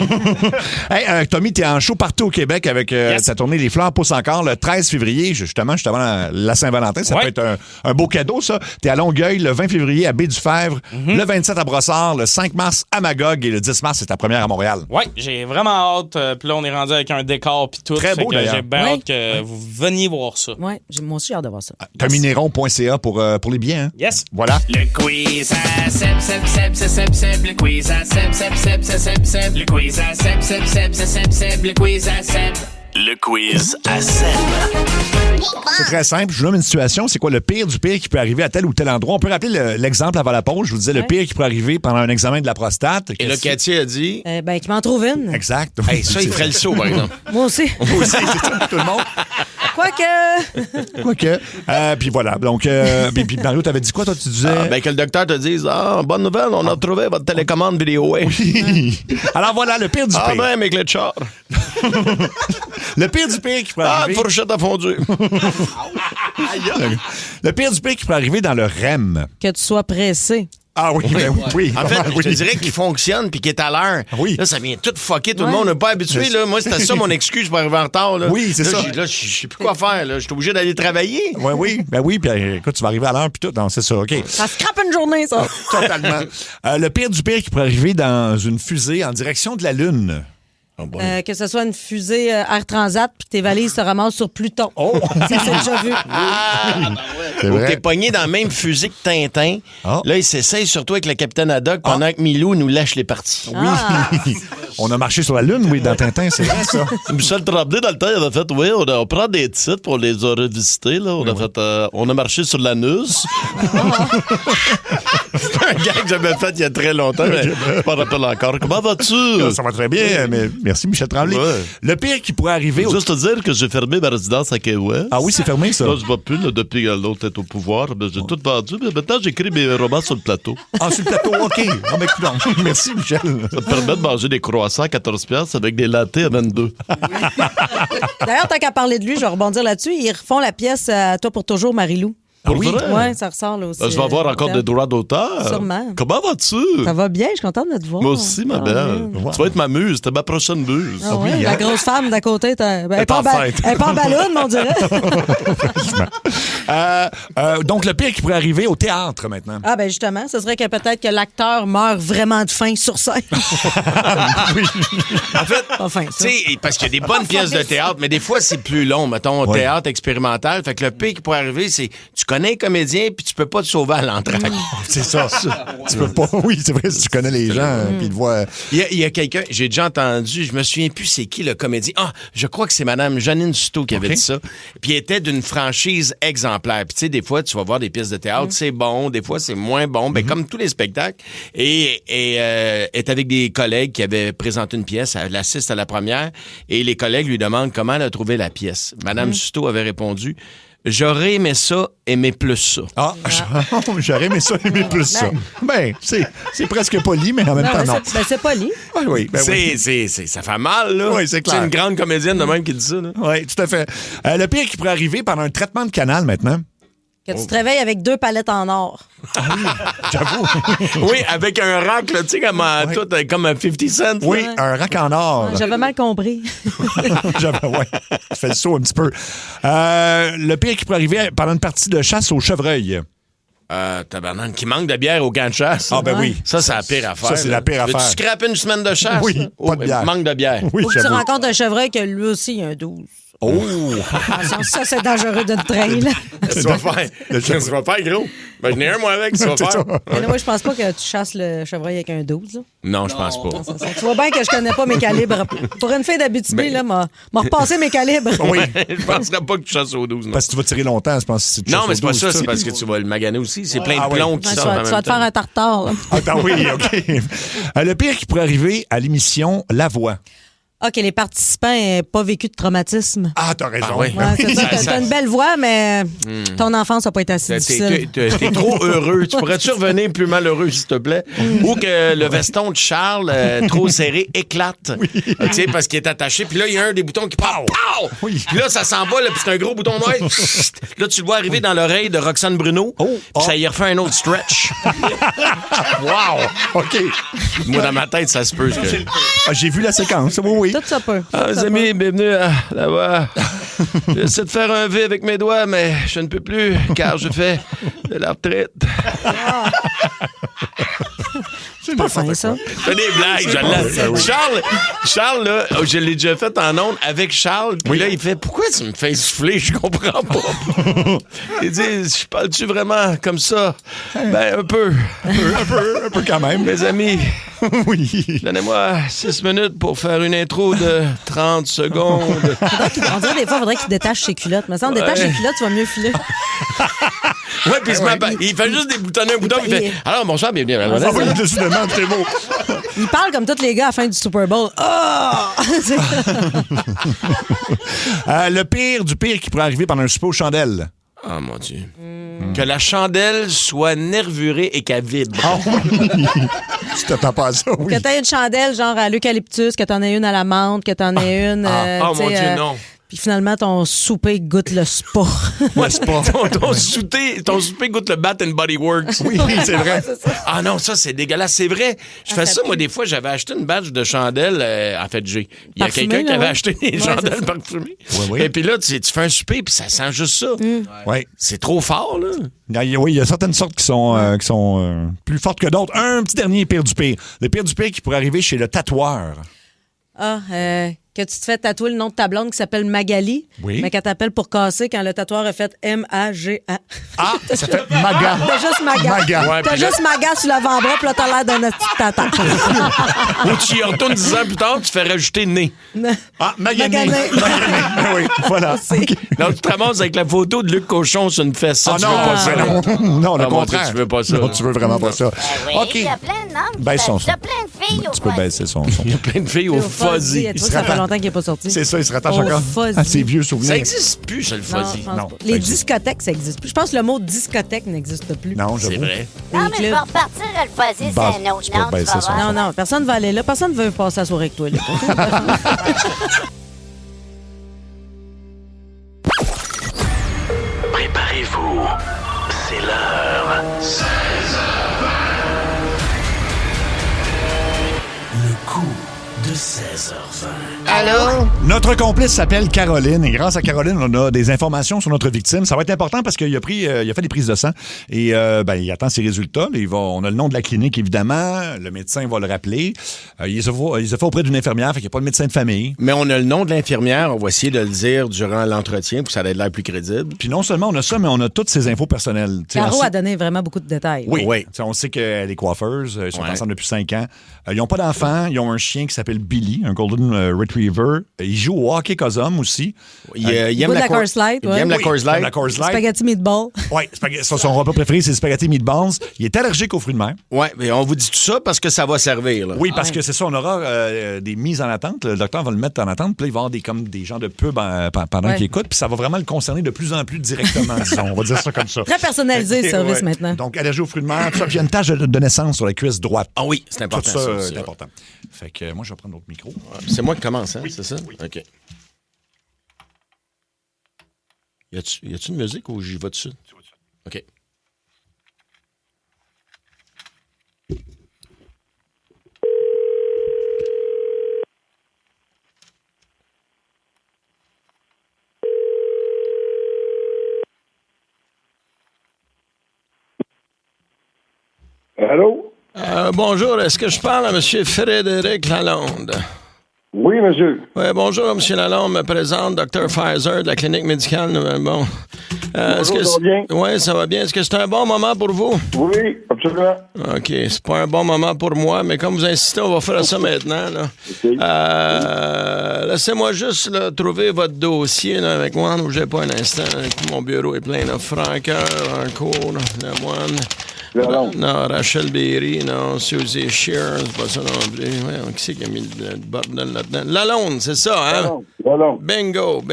Hey, Tommy, t'es en show partout au Québec avec ta tournée Les Fleurs poussent encore le 13 février, justement juste avant la Saint-Valentin. Ça peut être un beau cadeau, ça. T'es à Longueuil le 20 février à Baie-du-Fèvre, le 27 à Brossard, le 5 mars à Magog et le 10 mars, c'est ta première à Montréal. Oui, j'ai vraiment hâte. Puis là, on est rendu avec un décor puis tout. Très beau, d'ailleurs. J'ai bien hâte que vous veniez voir ça. Oui, moi aussi, j'ai hâte de voir ça. Tommyneron.ca pour les billets. Hein? Yes. Voilà. Le quiz à Seb, le quiz à Seb, le quiz à Seb, le quiz à Seb. Le quiz à Seb. C'est très simple. Je vous donne une situation. C'est quoi le pire du pire qui peut arriver à tel ou tel endroit? On peut rappeler l'exemple avant la pause. Je vous disais le pire qui peut arriver pendant un examen de la prostate. Et là, Cathy a dit... Qu'il m'en trouve une. Exact. Hey, ça, il ferait le saut, par exemple. Moi aussi. Moi aussi, c'est ça, tout le monde. Quoique. Puis voilà. Donc, puis Mario, t'avais dit quoi, toi? Tu disais... que le docteur te dise, bonne nouvelle, on a trouvé votre télécommande vidéo. Oui. Alors voilà, le pire du pire. Ben, avec le char. Le pire du pire qui peut arriver... une fourchette à fondu. Le pire du pire qui peut arriver dans le REM. Que tu sois pressé. Ah oui, oui. En fait, je te dirais qu'il fonctionne puis qu'il est à l'heure. Oui. Là, ça vient tout fucker. Tout le monde n'est pas habitué. Là. Moi, c'était ça mon excuse pour arriver en retard. Là. Oui, c'est ça. Là, je sais plus quoi faire. Je suis obligé d'aller travailler. Oui. Ben oui, puis écoute, tu vas arriver à l'heure puis tout. Non, c'est ça, OK. Ça scrape une journée, ça. Totalement. Le pire du pire qui peut arriver dans une fusée en direction de la Lune. Que ce soit une fusée Air Transat puis que tes valises se ramassent sur Pluton. Oh! Ça, c'est déjà vu. Ou t'es pogné dans la même fusée que Tintin. Là, il s'essaye surtout avec le capitaine Haddock pendant que Milou nous lâche les parties. Oui. On a marché sur la Lune, oui, dans Tintin, c'est vrai, ça. Michel Tremblay, dans le temps, il avait fait, on prend des titres pour les revisités. Là. On a marché sur l'anus. C'est un gag que j'avais fait il y a très longtemps, mais je me rappelle encore. Comment vas-tu? Ça va très bien, mais merci, Michel Tremblay. Ouais. Le pire qui pourrait arriver... Juste te dire que j'ai fermé ma résidence à Québec. Ah oui, c'est fermé, ça? Là, je ne vais plus, depuis que l'autre est au pouvoir. J'ai tout vendu, mais maintenant, j'écris mes romans sur le plateau. Ah, sur le plateau, OK. Ah, ben, merci, Michel. Ça te permet de manger des croissants à 14$ avec des lattés à 22. D'ailleurs, tant qu'à parler de lui, je vais rebondir là-dessus. Ils refont la pièce à Toi pour toujours, Marie-Lou. Pour vrai? Oui, ça ressort là aussi. Je vais avoir encore des droits d'auteur. Sûrement. Comment vas-tu? Ça va bien, je suis contente de te voir. Moi aussi, ma belle. Tu vas être ma muse, t'es ma prochaine muse. Ah oui, la grosse femme d'à côté, elle n'est pas en ballon, mais on dirait. Donc, le pire qui pourrait arriver au théâtre maintenant. Ah, ben justement, ce serait que peut-être que l'acteur meurt vraiment de faim sur scène. Oui. En fait, Enfin, tu sais, parce qu'il y a des bonnes pièces de théâtre, mais des fois, c'est plus long, mettons, au théâtre expérimental. Fait que le pire qui pourrait arriver, c'est tu connais un comédien puis tu peux pas te sauver à l'entraque. C'est ça. Tu peux pas. Oui, c'est vrai, si tu connais les gens, puis ils te voient. Il y a quelqu'un, j'ai déjà entendu, je me souviens plus c'est qui le comédien. Ah, je crois que c'est Madame Janine Souto qui avait dit ça. Puis elle était d'une franchise exemplaire. Puis tu sais, des fois, tu vas voir des pièces de théâtre, c'est bon, des fois, c'est moins bon. Ben, comme tous les spectacles. Et est avec des collègues qui avaient présenté une pièce, elle assiste à la première, et les collègues lui demandent comment elle a trouvé la pièce. Madame Souto avait répondu: j'aurais aimé ça, aimer plus ça. Ah, j'aurais aimé ça, aimer plus ça. Ben, c'est presque poli, mais en même temps, non. C'est poli. Ah, oui, ben oui. Ça fait mal, là. Oui, c'est clair. C'est une grande comédienne de même qui dit ça, là. Oui, tout à fait. Le pire qui pourrait arriver pendant un traitement de canal maintenant. Que tu te réveilles avec 2 palettes en or. J'avoue. Oui, avec un rack, là, tu sais, comme un 50 cents. Oui, un rack en or. J'avais mal compris. Ouais, tu fais le saut un petit peu. Le pire qui pourrait arriver pendant une partie de chasse au chevreuil. Tabarnak, qui manque de bière au camp de chasse. Ah, ben oui. Ça, c'est la pire affaire. Ça, c'est la pire affaire. Veux-tu scraper une semaine de chasse? Oui, pas de bière. Manque de bière. Oui, Ou que tu rencontres un chevreuil que lui aussi, il a un 12. Oh! Attention, ça, c'est dangereux de te traîner. Tu vas faire. Tu vas faire, gros. Ben, j'en ai un, moi, avec, tu vas faire. Mais moi, je pense pas que tu chasses le chevreuil avec un 12. Là. Non, je pense pas. Tu vois bien que je connais pas mes calibres. Pour une fille d'Abitibi, là, m'a repassé mes calibres. Oui. Je penserais pas que tu chasses au 12. Non. Parce que tu vas tirer longtemps, je pense. Si tu non, mais c'est pas 12, ça, c'est parce que tu vas le maganer aussi. C'est plein de Ah oui. plombs qui Ouais, sortent en même temps. tu vas te faire un tartare. Là. Ah, oui, OK. Le pire qui pourrait arriver à l'émission La Voix. Ah, que les participants n'aient pas vécu de traumatisme. Ah, t'as raison. Ah, oui. Ouais, c'est ça. T'as une belle voix, mais ton enfance n'a pas été assez difficile. T'es trop heureux. Tu pourrais-tu revenir plus malheureux, s'il te plaît? Ou que le veston de Charles, trop serré, éclate. Tu sais, parce qu'il est attaché. Puis là, il y a un des boutons qui part. Puis là, ça s'en va, puis c'est un gros bouton noir. Là, tu le vois arriver dans l'oreille de Roxane Bruno. Puis ça y refait un autre stretch. Wow! OK. Moi, dans ma tête, ça se peut. J'ai vu la séquence. Oui. Tout ça peut. Les amis, bienvenue à la voix. J'essaie de faire un V avec mes doigts, mais je ne peux plus, car je fais de la retraite. C'est pas fin, ça. Je fais des blagues, je l'aime. Charles, là, je l'ai déjà fait en ondes avec Charles, puis là, il fait « Pourquoi tu me fais souffler? Je comprends pas. » Il dit « Je parle-tu vraiment comme ça? » Ben, un peu quand même. Mes amis, oui. Donnez-moi 6 minutes pour faire une intro de 30 secondes. On dirait des fois, il faudrait qu'il détache ses culottes. Mais si on détache ses culottes, tu vas mieux filer. Oui, puis il fait juste déboutonner un bouton, il fait « Alors, bonsoir, bienvenue à la Oui, décidément, c'est beau. Il parle comme tous les gars à la fin du Super Bowl. Le pire du pire qui pourrait arriver pendant un souper aux chandelles. Oh, mon Dieu. Que la chandelle soit nervurée et qu'elle vibre. Tu t'attends pas à ça, oui. Que t'aies une chandelle genre à l'eucalyptus, que t'en aies une à la menthe, que t'en aies une... Oh, mon Dieu, non. Puis finalement, ton souper goûte le spa. Ouais, c'est pas. Ton souper goûte le Bath and Body Works. Oui, c'est vrai. Ah non, ça, c'est dégueulasse. C'est vrai. Je fais ça, moi, des fois, j'avais acheté une batch de chandelles. En fait, il y a quelqu'un qui avait acheté des chandelles parfumées. Oui. Et puis là, tu fais un souper, puis ça sent juste ça. Oui. C'est trop fort, là. Oui, il y a certaines sortes qui sont plus fortes que d'autres. Un petit dernier pire du pire. Le pire du pire qui pourrait arriver chez le tatoueur. Que tu te fais tatouer le nom de ta blonde qui s'appelle Magali, mais qu'elle t'appelle pour casser quand le tatoueur a fait M-A-G-A. Ah, ça fait Maga. T'as juste Maga. Ouais, t'as juste Maga sur l'avant-bras, puis là, t'as l'air d'un petit tata. Ou tu y retournes 10 ans plus tard, tu fais rajouter nez. Ah, Magané. Oui, voilà. Donc, tu te ramasses avec la photo de Luc Cochon sur une fesse. Ça, tu veux pas ça. Non, le contraire. Tu veux pas ça. Non, tu veux vraiment pas ça. Oui, OK. il y a plein de noms. Baisse son son. Il y a plein de filles au Tu peux baisser son son. Il y a plein de filles au fuzzy. Ça fait longtemps qu'il n'est pas sorti. C'est ça, il se rattache encore fuzzy. à ses vieux souvenirs. Ça existe plus, ça, le fuzzy. Non. Les discothèques, ça existe plus. Je pense que le mot discothèque n'existe plus. Non, c'est vrai. Non, mais je vais repartir à le fuzzy, c'est un autre nom. Tu vas voir. Non, personne ne va aller là. Personne ne veut passer la soirée avec toi. Préparez-vous, c'est l'heure. 16h20. Le coup de de 16h20. Allô? Notre complice s'appelle Caroline et grâce à Caroline, on a des informations sur notre victime. Ça va être important parce qu'il a fait des prises de sang et il attend ses résultats. On a le nom de la clinique, évidemment. Le médecin va le rappeler. Il les a fait auprès d'une infirmière, fait qu'il n'y a pas de médecin de famille. Mais on a le nom de l'infirmière. On va essayer de le dire durant l'entretien pour que ça ait l'air plus crédible. Puis non seulement on a ça, mais on a toutes ses infos personnelles. Caro a donné vraiment beaucoup de détails. Oui. On sait qu'elle est coiffeuse. Ils sont ensemble depuis 5 ans. Ils n'ont pas d'enfants. Ils ont un chien qui s'appelle Billy, un Golden Retriever. Ils jouent au hockey Cosum aussi. Il aime la Coors Light. Il aime la Coors Light. Spaghetti meatball. Oui, son repas préféré, c'est le spaghetti meatballs. Il est allergique aux fruits de mer. Oui, mais on vous dit tout ça parce que ça va servir. Là. Oui, parce que c'est ça, on aura des mises en attente. Le docteur va le mettre en attente, puis là, il va y avoir des gens de pub pendant qu'il écoute, puis ça va vraiment le concerner de plus en plus directement, disons. On va dire ça comme ça. Très personnalisé, le service, maintenant. Donc, allergie aux fruits de mer, tout ça. Puis il y a une tache de naissance sur la cuisse droite. Ah oui, c'est important. Tout ça, c'est important. Fait que moi, je vais prendre l'autre micro. C'est moi qui commence, hein? Oui. C'est ça? Oui. OK. Y a-tu une musique ou j'y vais dessus? OK. Allô? Bonjour, est-ce que je parle à M. Frédéric Lalonde? Oui, monsieur. Oui, bonjour, M. Lalonde. Me présente Dr. Pfizer de la clinique médicale. Bon. Bonjour, ça va bien? Oui, ça va bien. Est-ce que c'est un bon moment pour vous? Oui, absolument. OK, c'est pas un bon moment pour moi, mais comme vous insistez, on va faire ça maintenant. Là. Okay. Laissez-moi juste là, trouver votre dossier là, avec moi. Ne bougez pas un instant. Mon bureau est plein de Franqueur, encore, Lemoine. Non, Rachel Berry, non, Suzy Shear, c'est pas ça non plus. Ouais, qui c'est qui a mis le bordel là-dedans? Lalonde, c'est ça, hein? Lalonde. Bingo.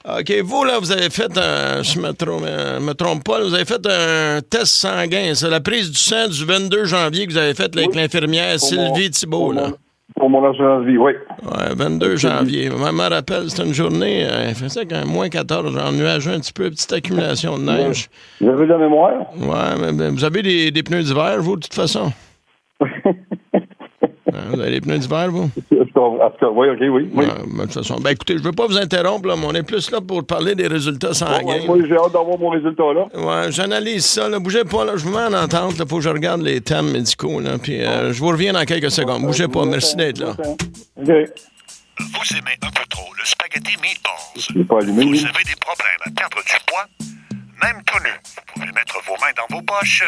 OK, vous, là, vous avez fait je me trompe pas, vous avez fait un test sanguin. C'est la prise du sang du 22 janvier que vous avez fait avec l'infirmière Sylvie Thibault, là. Pour mon assurance vie, oui. Oui, 22 janvier. Je me rappelle, c'était une journée, il faisait quand même moins 14, genre nuageux un petit peu, petite accumulation de neige. Vous avez de la mémoire? Oui, mais vous avez des pneus d'hiver, vous, de toute façon? Vous avez des pneus d'hiver, vous? Oui, OK, oui. De toute façon, écoutez, je ne veux pas vous interrompre, là, mais on est plus là pour parler des résultats sanguins. Moi, j'ai hâte d'avoir mon résultat, là. Oui, j'analyse ça, là. Bougez pas, là. Je vous mets en entente, là. Faut que je regarde les thèmes médicaux, là. Puis je vous reviens dans quelques secondes. Bougez pas. Merci d'être là. OK. Vous aimez un peu trop le spaghetti meatballs. Pas allumé, vous avez des problèmes à perdre du poids, même tout nu. Vous pouvez mettre vos mains dans vos poches.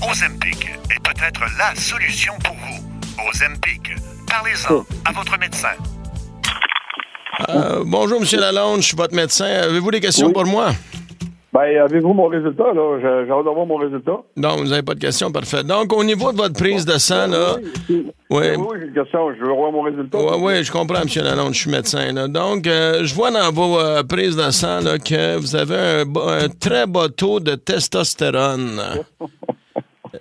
Ozempic est peut-être la solution pour vous. Ozempic. Parlez-en à votre médecin. Bonjour, M. Lalonde, je suis votre médecin. Avez-vous des questions pour moi? Avez-vous mon résultat, là? J'ai hâte d'avoir mon résultat. Non, vous n'avez pas de questions, parfait. Donc, au niveau de votre prise de sang, là... Oui, j'ai une question. Je veux avoir mon résultat. Oui, je comprends, M. Lalonde, je suis médecin, là. Donc, je vois dans vos prises de sang, là, que vous avez un très bas taux de testostérone.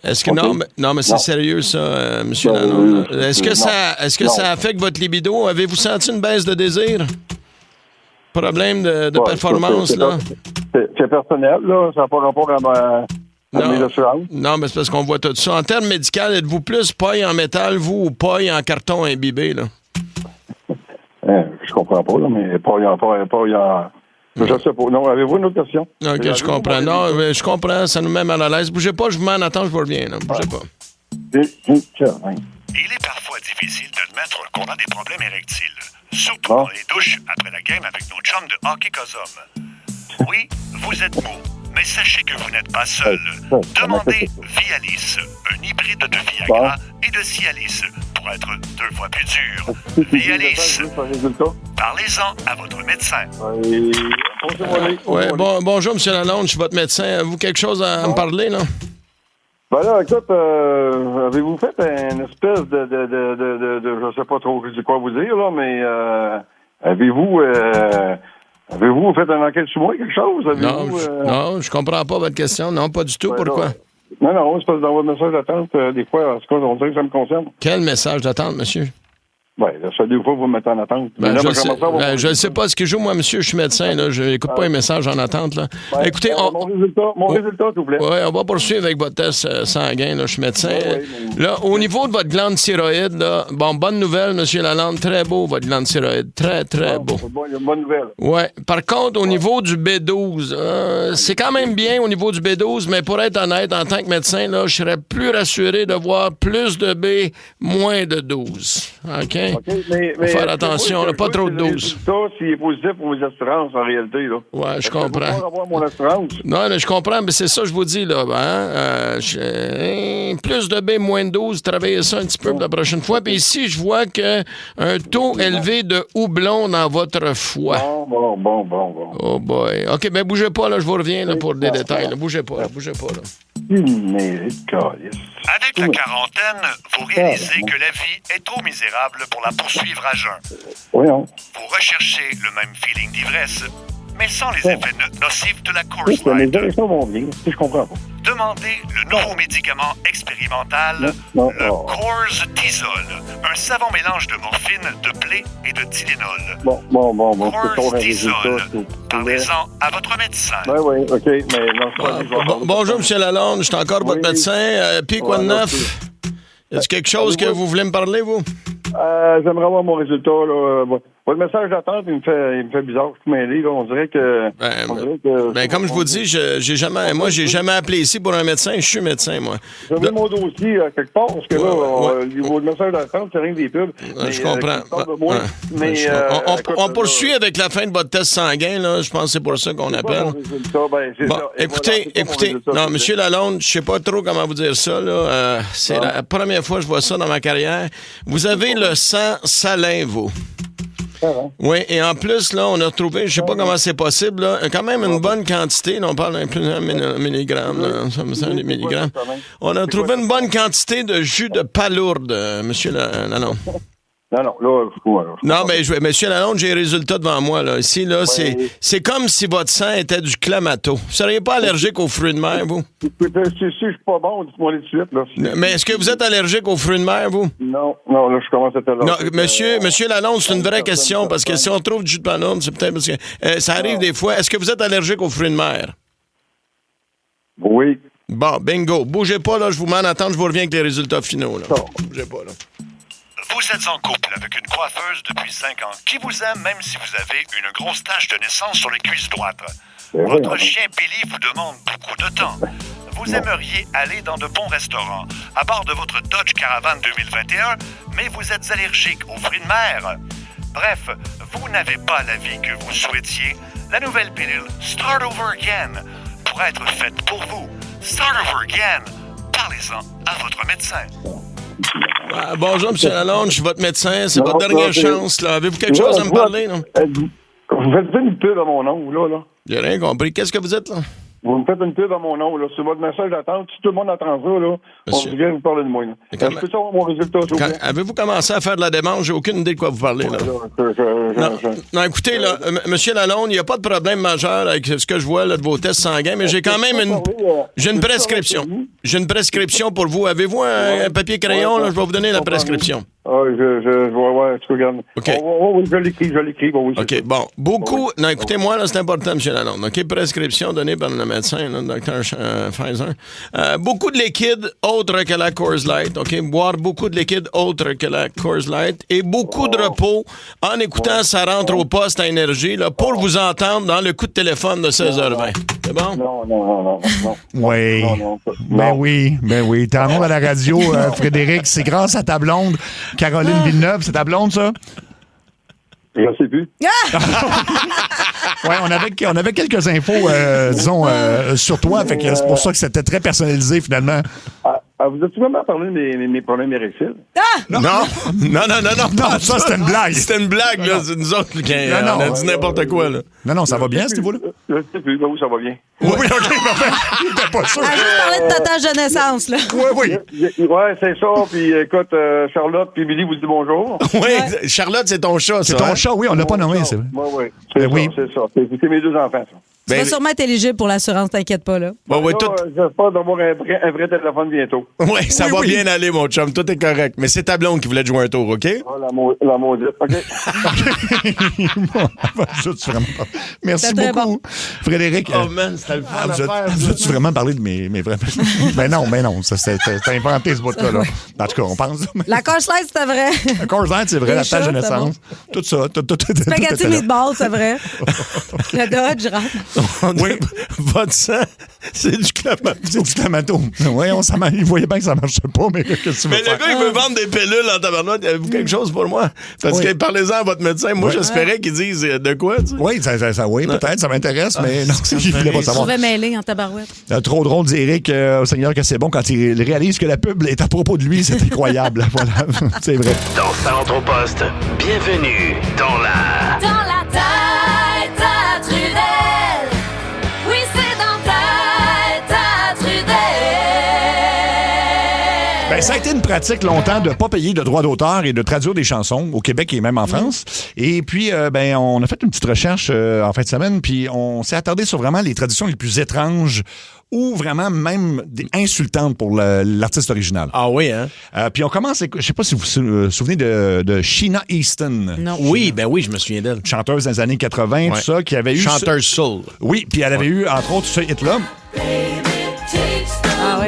Est-ce que non, mais c'est sérieux ça, M. Lalonde. Est-ce que ça affecte votre libido? Avez-vous senti une baisse de désir? Problème de performance, là? C'est personnel, là. Ça n'a pas rapport à mes assurances. Non, mais c'est parce qu'on voit tout ça. En termes médicaux, êtes-vous plus paille en métal, vous, ou paille en carton imbibé, là? Je comprends pas, là, mais paille en... Je sais pas. Non, avez-vous une autre question? OK, je comprends. Non, je comprends. Ça nous met mal à l'aise. Bougez pas, je vous mets en attente, je vous reviens. Là. Bougez pas. Il est parfois difficile d'admettre qu'on a des problèmes érectiles. Surtout dans les douches après la game avec nos chums de hockey Cosum. Oui, vous êtes mou, mais sachez que vous n'êtes pas seul. Demandez Vialis, un hybride de Viagra et de Cialis pour être 2 fois plus dur. Vialis. Parlez-en à votre médecin. Bonjour, M. Lalonde, je suis votre médecin. Avez-vous quelque chose à me parler, là? Ben là, écoute, avez-vous fait une espèce de je sais pas trop quoi vous dire, là, mais avez-vous fait une enquête sur moi, quelque chose? Non, je comprends pas votre question. Non, pas du tout. Pourquoi? Non, c'est parce que dans votre message d'attente, des fois, en tout cas, on dirait que ça me concerne. Quel message d'attente, monsieur? Oui, ça, des fois, vous me mettez en attente. Je ne sais pas ce que je joue, moi, monsieur, je suis médecin, là. Je n'écoute pas les messages en attente, là. Ouais, écoutez, mon résultat, s'il vous plaît. Oui, on va poursuivre avec votre test sanguin, là. Je suis médecin. Là, au niveau de votre glande thyroïde, là, bonne nouvelle, monsieur Lalande, très beau, votre glande thyroïde. Très, très beau. Il y a une bonne nouvelle. Oui. Par contre, au niveau du B12, c'est quand même bien au niveau du B12, mais pour être honnête, en tant que médecin, là, je serais plus rassuré de voir plus de B, moins de 12. OK? Mais faire attention, pas trop de 12. Ça, s'il est positif pour mes assurances, en réalité, là. Ouais, je comprends. Je vais avoir mon assurance. Non, mais je comprends, mais c'est ça que je vous dis, là. Plus de B, moins de 12, travaillez ça un petit peu pour la prochaine fois. Puis ici, je vois qu'un taux élevé de houblon dans votre foie. Bon. Oh boy. OK, ben bougez pas, là, je vous reviens là, pour des détails. Là. Bougez pas, là. Avec la quarantaine, vous réalisez que la vie est trop misérable pour la poursuivre à jeun. Voyons. Vous recherchez le même feeling d'ivresse, mais sans les effets nocifs de la Coors Light. Les directions vont bien, je comprends pas. Demandez le nouveau médicament expérimental, le Coors Tizol, un savant mélange de morphine, de blé et de Tylenol. Bon. Coors Tizol. Parlez-en à votre médecin. Oui, OK, mais non, bonjour, M. Lalonde, je suis encore votre médecin. Puis quoi de neuf? Y a-t-il quelque chose que vous voulez me parler, vous? J'aimerais avoir mon résultat, là. Votre message d'attente, il me fait bizarre. Je suis mêlé, là. On dirait que... comme je vous dis, j'ai jamais appelé ici pour un médecin. Je suis médecin, moi. J'ai mis mon dossier quelque part, parce que le message d'attente, c'est rien que des pubs. Je comprends. On poursuit avec la fin de votre test sanguin, là. Je pense que c'est pour ça qu'on appelle. Écoutez. Non, M. Lalonde, je sais pas trop comment vous dire ça, là. C'est la première fois que je vois ça dans ma carrière. Vous avez le sang salin, vous. Oui, et en plus, là, on a retrouvé, je sais pas comment c'est possible, là, quand même une bonne quantité, là, on parle d'un plusieurs milligrammes, là, ça me semble des milligrammes. On a trouvé une bonne quantité de jus de palourde, monsieur Lalonde. Non, là, non, mais monsieur Lalonde, j'ai les résultats devant moi, là. Ici, là, c'est comme si votre sang était du clamato. Vous seriez pas allergique aux fruits de mer, vous? Si je suis pas bon, dites-moi tout de suite, là. Mais est-ce que vous êtes allergique aux fruits de mer, vous? Non, là, je commence à être allergique. Non, monsieur Lalonde, c'est une vraie question, parce que si on trouve du jus de palourde, c'est peut-être parce que ça arrive des fois. Est-ce que vous êtes allergique aux fruits de mer? Oui. Bon, bingo. Bougez pas, là, je vous mets en attente, je vous reviens avec les résultats finaux, là. Bougez pas, là. Vous êtes en couple avec une coiffeuse depuis 5 ans qui vous aime même si vous avez une grosse tache de naissance sur les cuisses droites. Votre chien Billy vous demande beaucoup de temps. Vous aimeriez aller dans de bons restaurants à bord de votre Dodge Caravan 2021, mais vous êtes allergique aux fruits de mer. Bref, vous n'avez pas la vie que vous souhaitiez. La nouvelle pilule Start Over Again pourrait être faite pour vous. Start Over Again. Parlez-en à votre médecin. Bonjour, M. Lalonde, je suis votre médecin. C'est votre dernière chance. Là. Avez-vous quelque chose à me parler? Non? Vous faites une pub à mon nom, là. J'ai rien compris. Qu'est-ce que vous êtes, là? Vous me faites une pub à mon nom, là. C'est votre message d'attente. Si tout le monde entend ça, là, on vient vous parler de moi. Je peux savoir mon résultat, s'il vous plaît? Avez-vous commencé à faire de la démarche? J'ai aucune idée de quoi vous parlez, là. Non, écoutez, là, M. Lalonde, il n'y a pas de problème majeur avec ce que je vois là, de vos tests sanguins, mais j'ai quand même j'ai une prescription. J'ai une prescription pour vous. Avez-vous un papier crayon? Là? Je vais vous donner la prescription. Je regarde. OK. Je l'écris. Oui, OK, bon. Beaucoup... Non, écoutez-moi, là, c'est important, M. Lalonde. OK, prescription donnée par le médecin, le docteur Pfizer. Beaucoup de liquide autre que la Coors Light, OK? Boire beaucoup de liquide autre que la Coors Light et beaucoup de repos en écoutant Ça rentre au poste à énergie, là, pour vous entendre dans le coup de téléphone de 16h20. C'est bon? Non. Oui. Ben oui. T'es en ondes à la radio, Frédéric. C'est grâce à ta blonde, Caroline Villeneuve. C'est ta blonde, ça? Je sais plus. Ouais, on avait quelques infos, sur toi. Fait que c'est pour ça que c'était très personnalisé, finalement. Vous avez-tu vraiment parlé de mes problèmes érectiles? Non, ça, c'était une blague. C'était une blague, là. C'est nous autres qui on a dit n'importe quoi, là. Non, ça va bien, ce niveau-là? Je sais plus. Oui, ça va bien. Oui, OK, parfait. T'es pas sûr. On a juste parlé de ta tâche de naissance, là. Oui. Ouais, c'est ça. Puis, écoute, Charlotte puis Billy vous dit bonjour. Oui, Charlotte, c'est ton chat, ça. C'est ton chat, oui, on l'a pas nommé, c'est vrai. Oui. C'est ça. C'est mes deux enfants, ça. Tu vas sûrement être éligible pour l'assurance, t'inquiète pas, là. Bon, ouais, tout... J'espère d'avoir un vrai téléphone bientôt. Oui, ça va bien aller, mon chum. Tout est correct. Mais c'est ta blonde qui voulait te jouer un tour, OK? Oh, la maudite. OK. Merci beaucoup, bon. Frédéric. Oh, man, c'était le fun à faire. Vous as-tu vraiment parlé de mes vrais... Ben non. C'était inventé, ce bout-là. Là. En tout cas, on pense. La Coors Light, c'était vrai. La Coors Light, c'est vrai. La tâche de naissance. Bon. Tout ça. Spaghetti meatball, c'est vrai. Le Dodge, oui. Votre sang, c'est du Clamato. C'est du Clamato. Oui, il voyait bien que ça marchait pas, mais qu'est-ce que tu veux faire? Le gars, il veut vendre des pilules en tabarnak. Avez-vous quelque chose pour moi? Parce que parlez-en à votre médecin. Moi, j'espérais qu'ils disent de quoi, tu sais. Oui, oui, peut-être, ça m'intéresse, mais non, il voulait pas savoir. Je vais mêler en tabarouette. Trop drôle d'Éric au Seigneur que c'est bon quand il réalise que la pub est à propos de lui. C'est incroyable. Voilà, c'est vrai. Dans Ça rentre au poste, bienvenue dans la... Dans la tête à Trudel. Oui, c'est dans ta tête à Trudel. Ben, ça a été une pratique longtemps de ne pas payer de droits d'auteur et de traduire des chansons au Québec et même en France. Et puis, on a fait une petite recherche en fin de semaine, puis on s'est attardé sur vraiment les traductions les plus étranges ou vraiment même insultantes pour l'artiste original. Ah oui, hein? Puis on commence, je sais pas si vous vous souvenez de Sheena Easton. Non. Oui, ben oui, je me souviens d'elle. Chanteuse des années 80, tout ça, qui avait eu... Chanteuse soul. Oui, puis elle avait eu, entre autres, ce hit-là. Ah oui.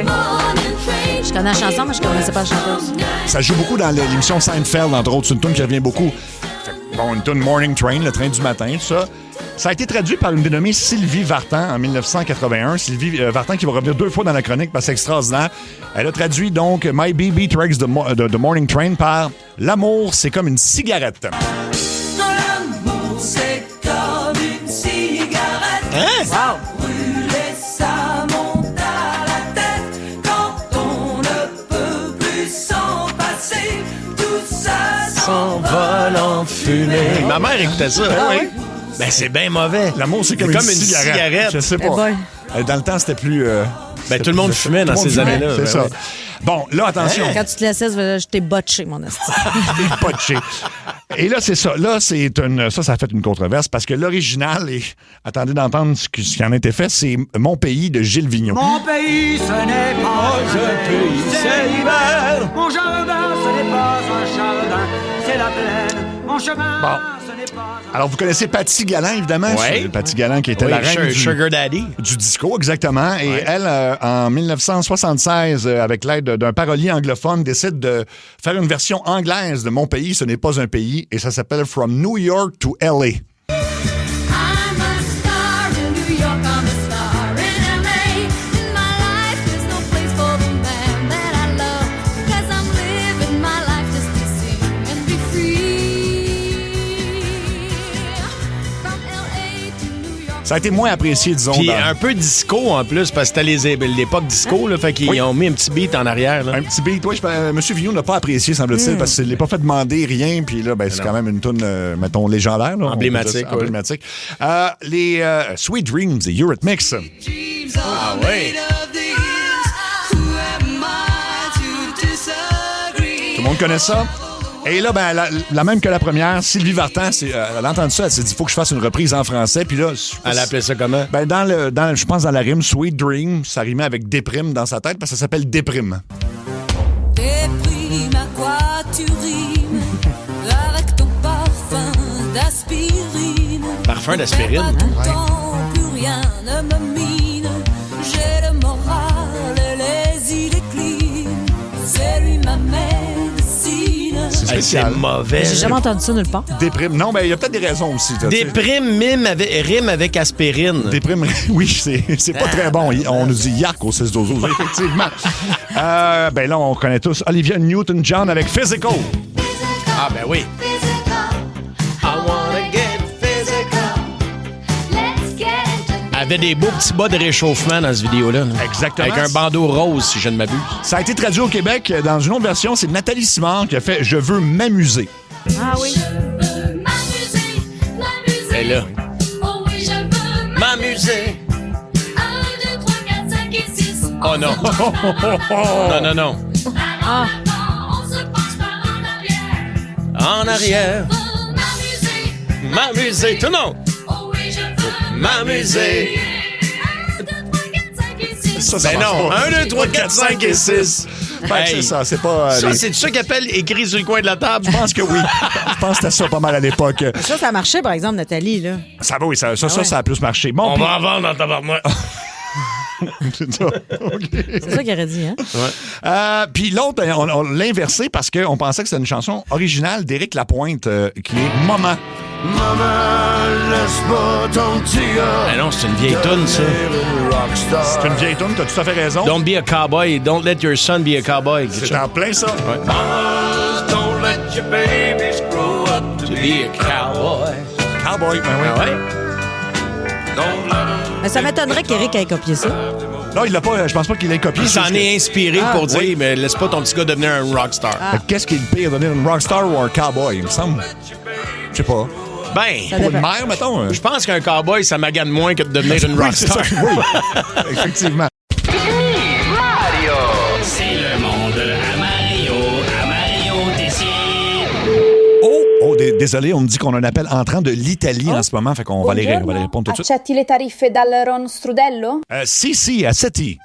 Je connais la chanson, mais je connaissais pas la chanteuse. Ça joue beaucoup dans l'émission Seinfeld, entre autres. C'est une tune qui revient beaucoup. Bon, une tune Morning Train, le train du matin, tout ça. Ça a été traduit par une dénommée Sylvie Vartan en 1981. Sylvie Vartan qui va revenir 2 fois dans la chronique parce que c'est extraordinaire. Elle a traduit donc My Baby Tracks the Morning Train par L'amour, c'est comme une cigarette. L'amour, c'est comme une cigarette. Hein? Wow. Brûler, ça monte à la tête quand on ne peut plus s'en passer. Tout ça s'envole en fumée. Ma mère écoutait ça. Oui. Ben, c'est bien mauvais. L'amour, c'est comme une cigarette. Je sais pas. Dans le temps, c'était plus... tout le monde fumait dans ces années-là. C'est ça. Bon, là, attention. Quand tu te laissais, je t'ai botché, mon esti. T'es botché. Et là, c'est ça. Là, ça a fait une controverse parce que l'original, et attendez d'entendre ce qui en a été fait, c'est Mon pays de Gilles Vigneault. Mon pays, ce n'est pas un pays, c'est l'hiver. Mon jardin, ce n'est pas un jardin, c'est la plaine. Mon chemin, ce n'est pas un... Alors, vous connaissez Patty Galland, évidemment. Oui. Patty Galland qui était la reine Sugar Daddy. Du disco, exactement. Et elle, en 1976, avec l'aide d'un parolier anglophone, décide de faire une version anglaise de Mon pays, ce n'est pas un pays, et ça s'appelle From New York to L.A. Ça a été moins apprécié, disons. Puis un peu disco en plus, parce que c'était l'époque disco, là, fait qu'ils ont mis un petit beat en arrière. Là. Un petit beat, oui. M. Vigneault n'a pas apprécié, semble-t-il, parce qu'il ne l'a pas fait demander rien. Puis là, c'est quand même une toune, mettons, légendaire. Là, emblématique. Emblématique. Les Sweet Dreams des Eurythmics. Ah oui. Tout le monde connaît ça? Et là, la même que la première, Sylvie Vartan, elle a entendu ça, elle s'est dit, il faut que je fasse une reprise en français. Puis là, elle appelait ça comment? Je pense dans la rime Sweet Dream, ça rimait avec déprime dans sa tête, parce que ça s'appelle déprime. Déprime, à quoi tu rimes avec ton parfum d'aspirine. Parfum d'aspirine? Plus rien ne me mine. J'ai le moral et les idées clean. C'est lui ma médecine. C'est mauvais. J'ai jamais entendu ça nulle part. Déprime. Non, mais il y a peut-être des raisons aussi. Déprime rime avec aspirine. Déprime, oui, c'est pas très bon. On nous dit yark au 6-12-12, effectivement. Là, on connaît tous Olivia Newton-John avec Physical. Ah, ben oui. I wanna get physical. Elle avait des beaux petits bas de réchauffement dans cette vidéo-là. Exactement. Avec un bandeau rose, si je ne m'abuse. Ça a été traduit au Québec dans une autre version. C'est Nathalie Simard qui a fait « Je veux m'amuser ». Ah oui. Et là. Oh oui, je veux m'amuser. 1, 2, 3, 4, 5 et 6. Oh non. Non. Ah. On se penche pas en arrière. En arrière. M'amuser. Tout non. Oh oui, je veux m'amuser. Ça Ben marche non, pas. 1, 2, 3, 4, 5 et 6. Fait que c'est ça, c'est pas... Ça, c'est ça qu'ils appellent écrit sur le coin de la table? Je pense que oui. Je pense que c'était ça pas mal à l'époque. Ça a marché, par exemple, Nathalie, là. Ça va, oui, ça ouais. a plus marché. Bon, On puis- va en vendre dans tabarnak. C'est ça. C'est ça qu'il aurait dit, hein? Puis l'autre, on l'a inversé parce qu'on pensait que c'était une chanson originale d'Éric Lapointe qui est Maman. Maman, laisse pas ton petit gars. Ben non, c'est une vieille toune, ça. C'est une vieille toune, t'as tout à fait raison. Don't be a cowboy. Don't let your son be a cowboy. C'est en plein ça. Ouais. Mamas, don't let your babies grow up to be a cowboy. Cowboy, ben oui. Ah ouais? Mais ça m'étonnerait qu'Éric ait copié ça. Non, il l'a pas, je pense pas qu'il l'ait copié. Il s'en est inspiré pour dire, oui. mais laisse pas ton petit gars devenir un rockstar. Fait que Qu'est-ce qui est le pire, devenir une rockstar ou un cowboy, il me semble? Je sais pas. Ben, Pour une mère, mettons. je pense qu'un cowboy, ça magane moins que de devenir une Oui, c'est rockstar. ça, oui. Effectivement. Mario! C'est le monde à Mario Tessier. Oh, désolé, on me dit qu'on a un appel entrant de l'Italie en ce moment, fait qu'on va aller répondre tout de suite. Accetti le tariffe dal Ron Strudello? Si, à Setti.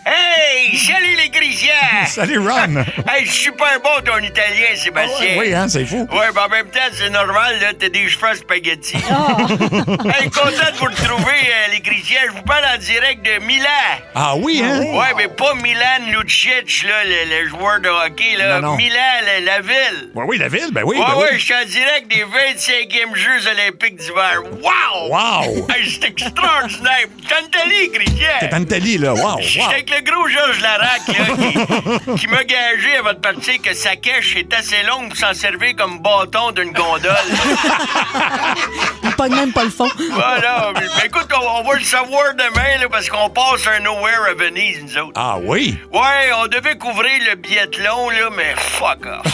Hey, salut les Grisiens! Salut, Ron! Hey, super bon ton italien, Sébastien. Oui, hein, c'est fou. Ouais, ben en même temps, c'est normal, là, t'as des cheveux spaghetti. Hey, content de vous retrouver, les Grisiens. Je vous parle en direct de Milan. Ah oui, hein? Ouais, mais pas Milan Lucic, là, le joueur de hockey, là. Non. Milan, la ville. Oui, la ville, ben oui. Ouais, ben ouais, oui. je suis en direct des 25e Jeux olympiques d'hiver. Wow! Wow! Hey, c'est extraordinaire. T'es en Italie, Grisiens. T'es en Italie, là. Wow! J'étais avec le gros Georges Larac, là, qui m'a gagé à votre partie que sa cache est assez longue pour s'en servir comme bâton d'une gondole. Il pogne même pas le fond. Voilà. Mais écoute, on va le savoir demain, là, parce qu'on passe un Nowhere à Venise, nous autres. Ah oui? Ouais, on devait couvrir le biathlon, là, mais fuck off.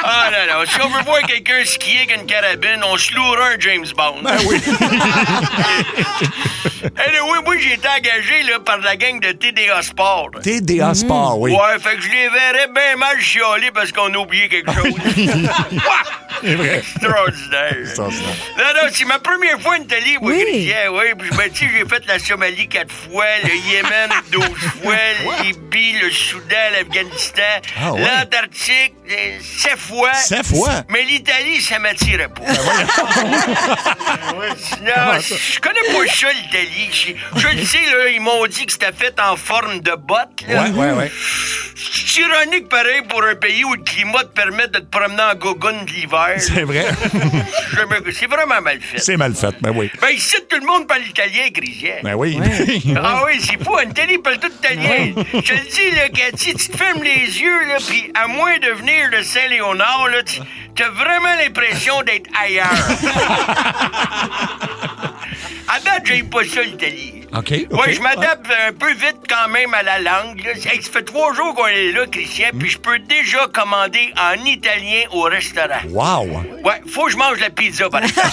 Ah là là, si on veut voir quelqu'un skier avec une carabine, on se louera un James Bond. Ben oui. Anyway, moi, j'ai été engagé là, par la gang de TDA Sport. TDA Sport, oui. Ouais, fait que je les verrais bien mal chialer parce qu'on a oublié quelque chose. C'est vrai. Extraordinaire. Non, c'est ma première fois en Italie, moi, Christian. Oui, puis ben, tu sais, j'ai fait la Somalie 4 fois, le Yémen 12 fois, la Libye, le Soudan, l'Afghanistan, Ah ouais. l'Antarctique 7 fois. 7 fois? Mais l'Italie, ça m'attirait pas. Non, je connais pas ça, l'Italie. Je le sais, là, ils m'ont dit que c'était fait en forme de botte. Là. Ouais. C'est ironique, pareil, pour un pays où le climat te permet de te promener en gogoune de l'hiver. C'est vrai. C'est vraiment mal fait. C'est mal fait, ben oui. Ben, ici, tout le monde parle italien, Christian. Ben oui. Ah oui, c'est fou, en Italie, ils parlent tout italien. Je te le dis, là, Cathy, tu te fermes les yeux, là, puis à moins de venir de Saint-Léonard, là, t'as vraiment l'impression d'être ailleurs. À date, j'aime pas ça, l'Italie. OK. Ouais, je m'adapte un peu vite quand même à la langue. Là. Hey, ça fait 3 jours qu'on est là, Christian, puis je peux déjà commander en italien au restaurant. Wow! Ouais, faut que je mange la pizza, par exemple.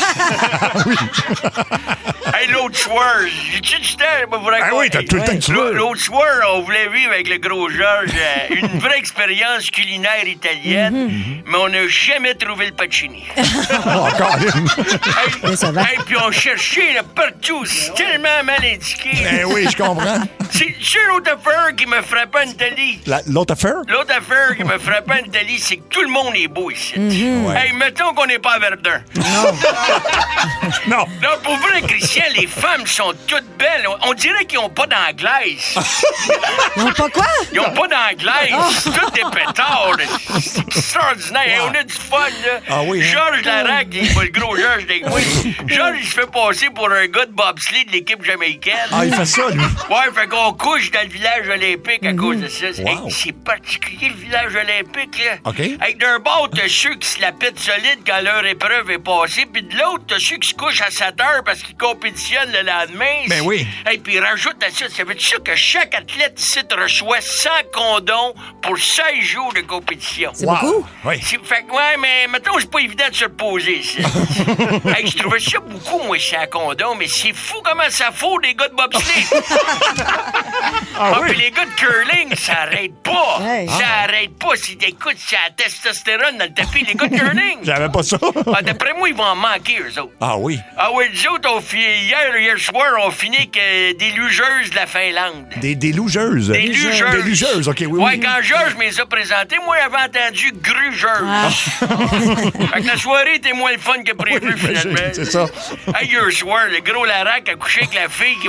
Hey, l'autre soir, j'ai-tu du temps pour vous raconter? Ah oui, t'as tout le temps que tu veux. L'autre soir, on voulait vivre avec le gros Georges une vraie expérience culinaire italienne, mais on n'a jamais trouvé le pacini. Hey, puis on cherchait là, partout, c'est tellement mal indiqué. Ben oui, je comprends. C'est l'autre affaire qui me frappait en Italie. L'autre affaire? L'autre affaire qui me frappait en Italie, c'est que tout le monde est beau ici. Hey, mettons qu'on n'est pas à Verdun. Non. Non, pour vrai, Christian, les femmes sont toutes belles. On dirait qu'ils n'ont pas d'anglaise. Ils n'ont pas quoi? Ils n'ont pas d'anglaise. C'est tout des pétards. C'est extraordinaire. Hey, on a du fun, là. Ah oui, hein? Georges Larac, il est pas le gros Georges avec moi. Georges, il se fait passer pour un gars de bobsleigh de l'équipe jamaïcaine. Ah, il fait ça, lui? Ouais, fait qu'on couche dans le village olympique à cause de ça. Wow. Hey, c'est particulier, le village olympique, là. OK. Hey, d'un bord, t'as ceux qui se la pètent solide quand leur épreuve est passée, puis de l'autre, t'as ceux qui se couchent à 7 heures parce qu'ils compétitionnent le lendemain. Ben oui. Hey, puis rajoute à ça veut dire que chaque athlète ici reçoit 100 condoms pour 16 jours de compétition. C'est beaucoup? Oui. Fait que, ouais, mais mettons, c'est pas évident de se reposer, ça. Hey, je trouvais ça beaucoup, moi, 100 condoms, mais c'est fou comment ça fout des gars de bobsleigh. oui? Puis les gars de curling, ça arrête pas. Ça arrête pas. Si t'écoutes, c'est la testostérone dans le tapis, les gars de curling. J'avais pas ça. D'après moi, ils vont en manquer, eux autres. Ah oui? Ah oui, nous autres, hier soir, on finit avec des lugeuses de la Finlande. Des lugeuses? Des lugeuses. Des lugeuses, OK, oui. Ouais, quand Georges me les a présentées, moi, j'avais entendu grugeuse. Fait que la soirée était moins le fun que prévu, finalement. C'est ça. Hey, hier soir, le gros Larac a couché avec la fille qui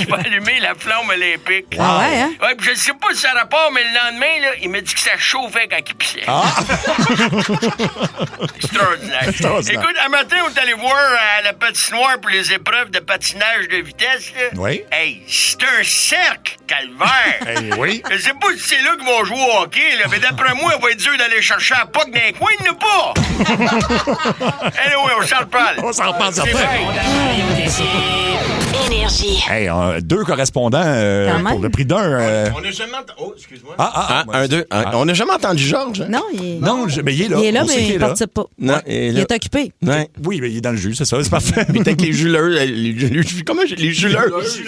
va allumer la flamme olympique. Ah ouais, hein? Ouais, puis je sais pas si ça rapport, mais le lendemain, là, il m'a dit que ça chauffait quand il pissait. Extraordinaire. Écoute, un matin, on est allé voir à la patinoire pour les épreuves de patinage de vitesse. Là. Oui. Hey, c'est un cercle, calvaire. Hey, oui. Je sais pas si c'est là qu'ils vont jouer au hockey, là, mais d'après moi, il va être dur d'aller chercher à POC dans les coins, il n'y en a pas. Anyway, on s'en reparle. On s'en reparle, certain. Énergie. Hey, 2 correspondants pour le prix d'un. On n'a jamais entendu... Oh, excuse-moi. Un, deux. On n'a jamais entendu Georges. Hein? Non, il est... mais il est là. Il est là, On sait mais qu'il il est là. participe pas. Non, Il est occupé. Ouais. Oui, mais il est dans le jus, c'est ça, c'est parfait. Il est avec les juleurs. Comment les juleuses?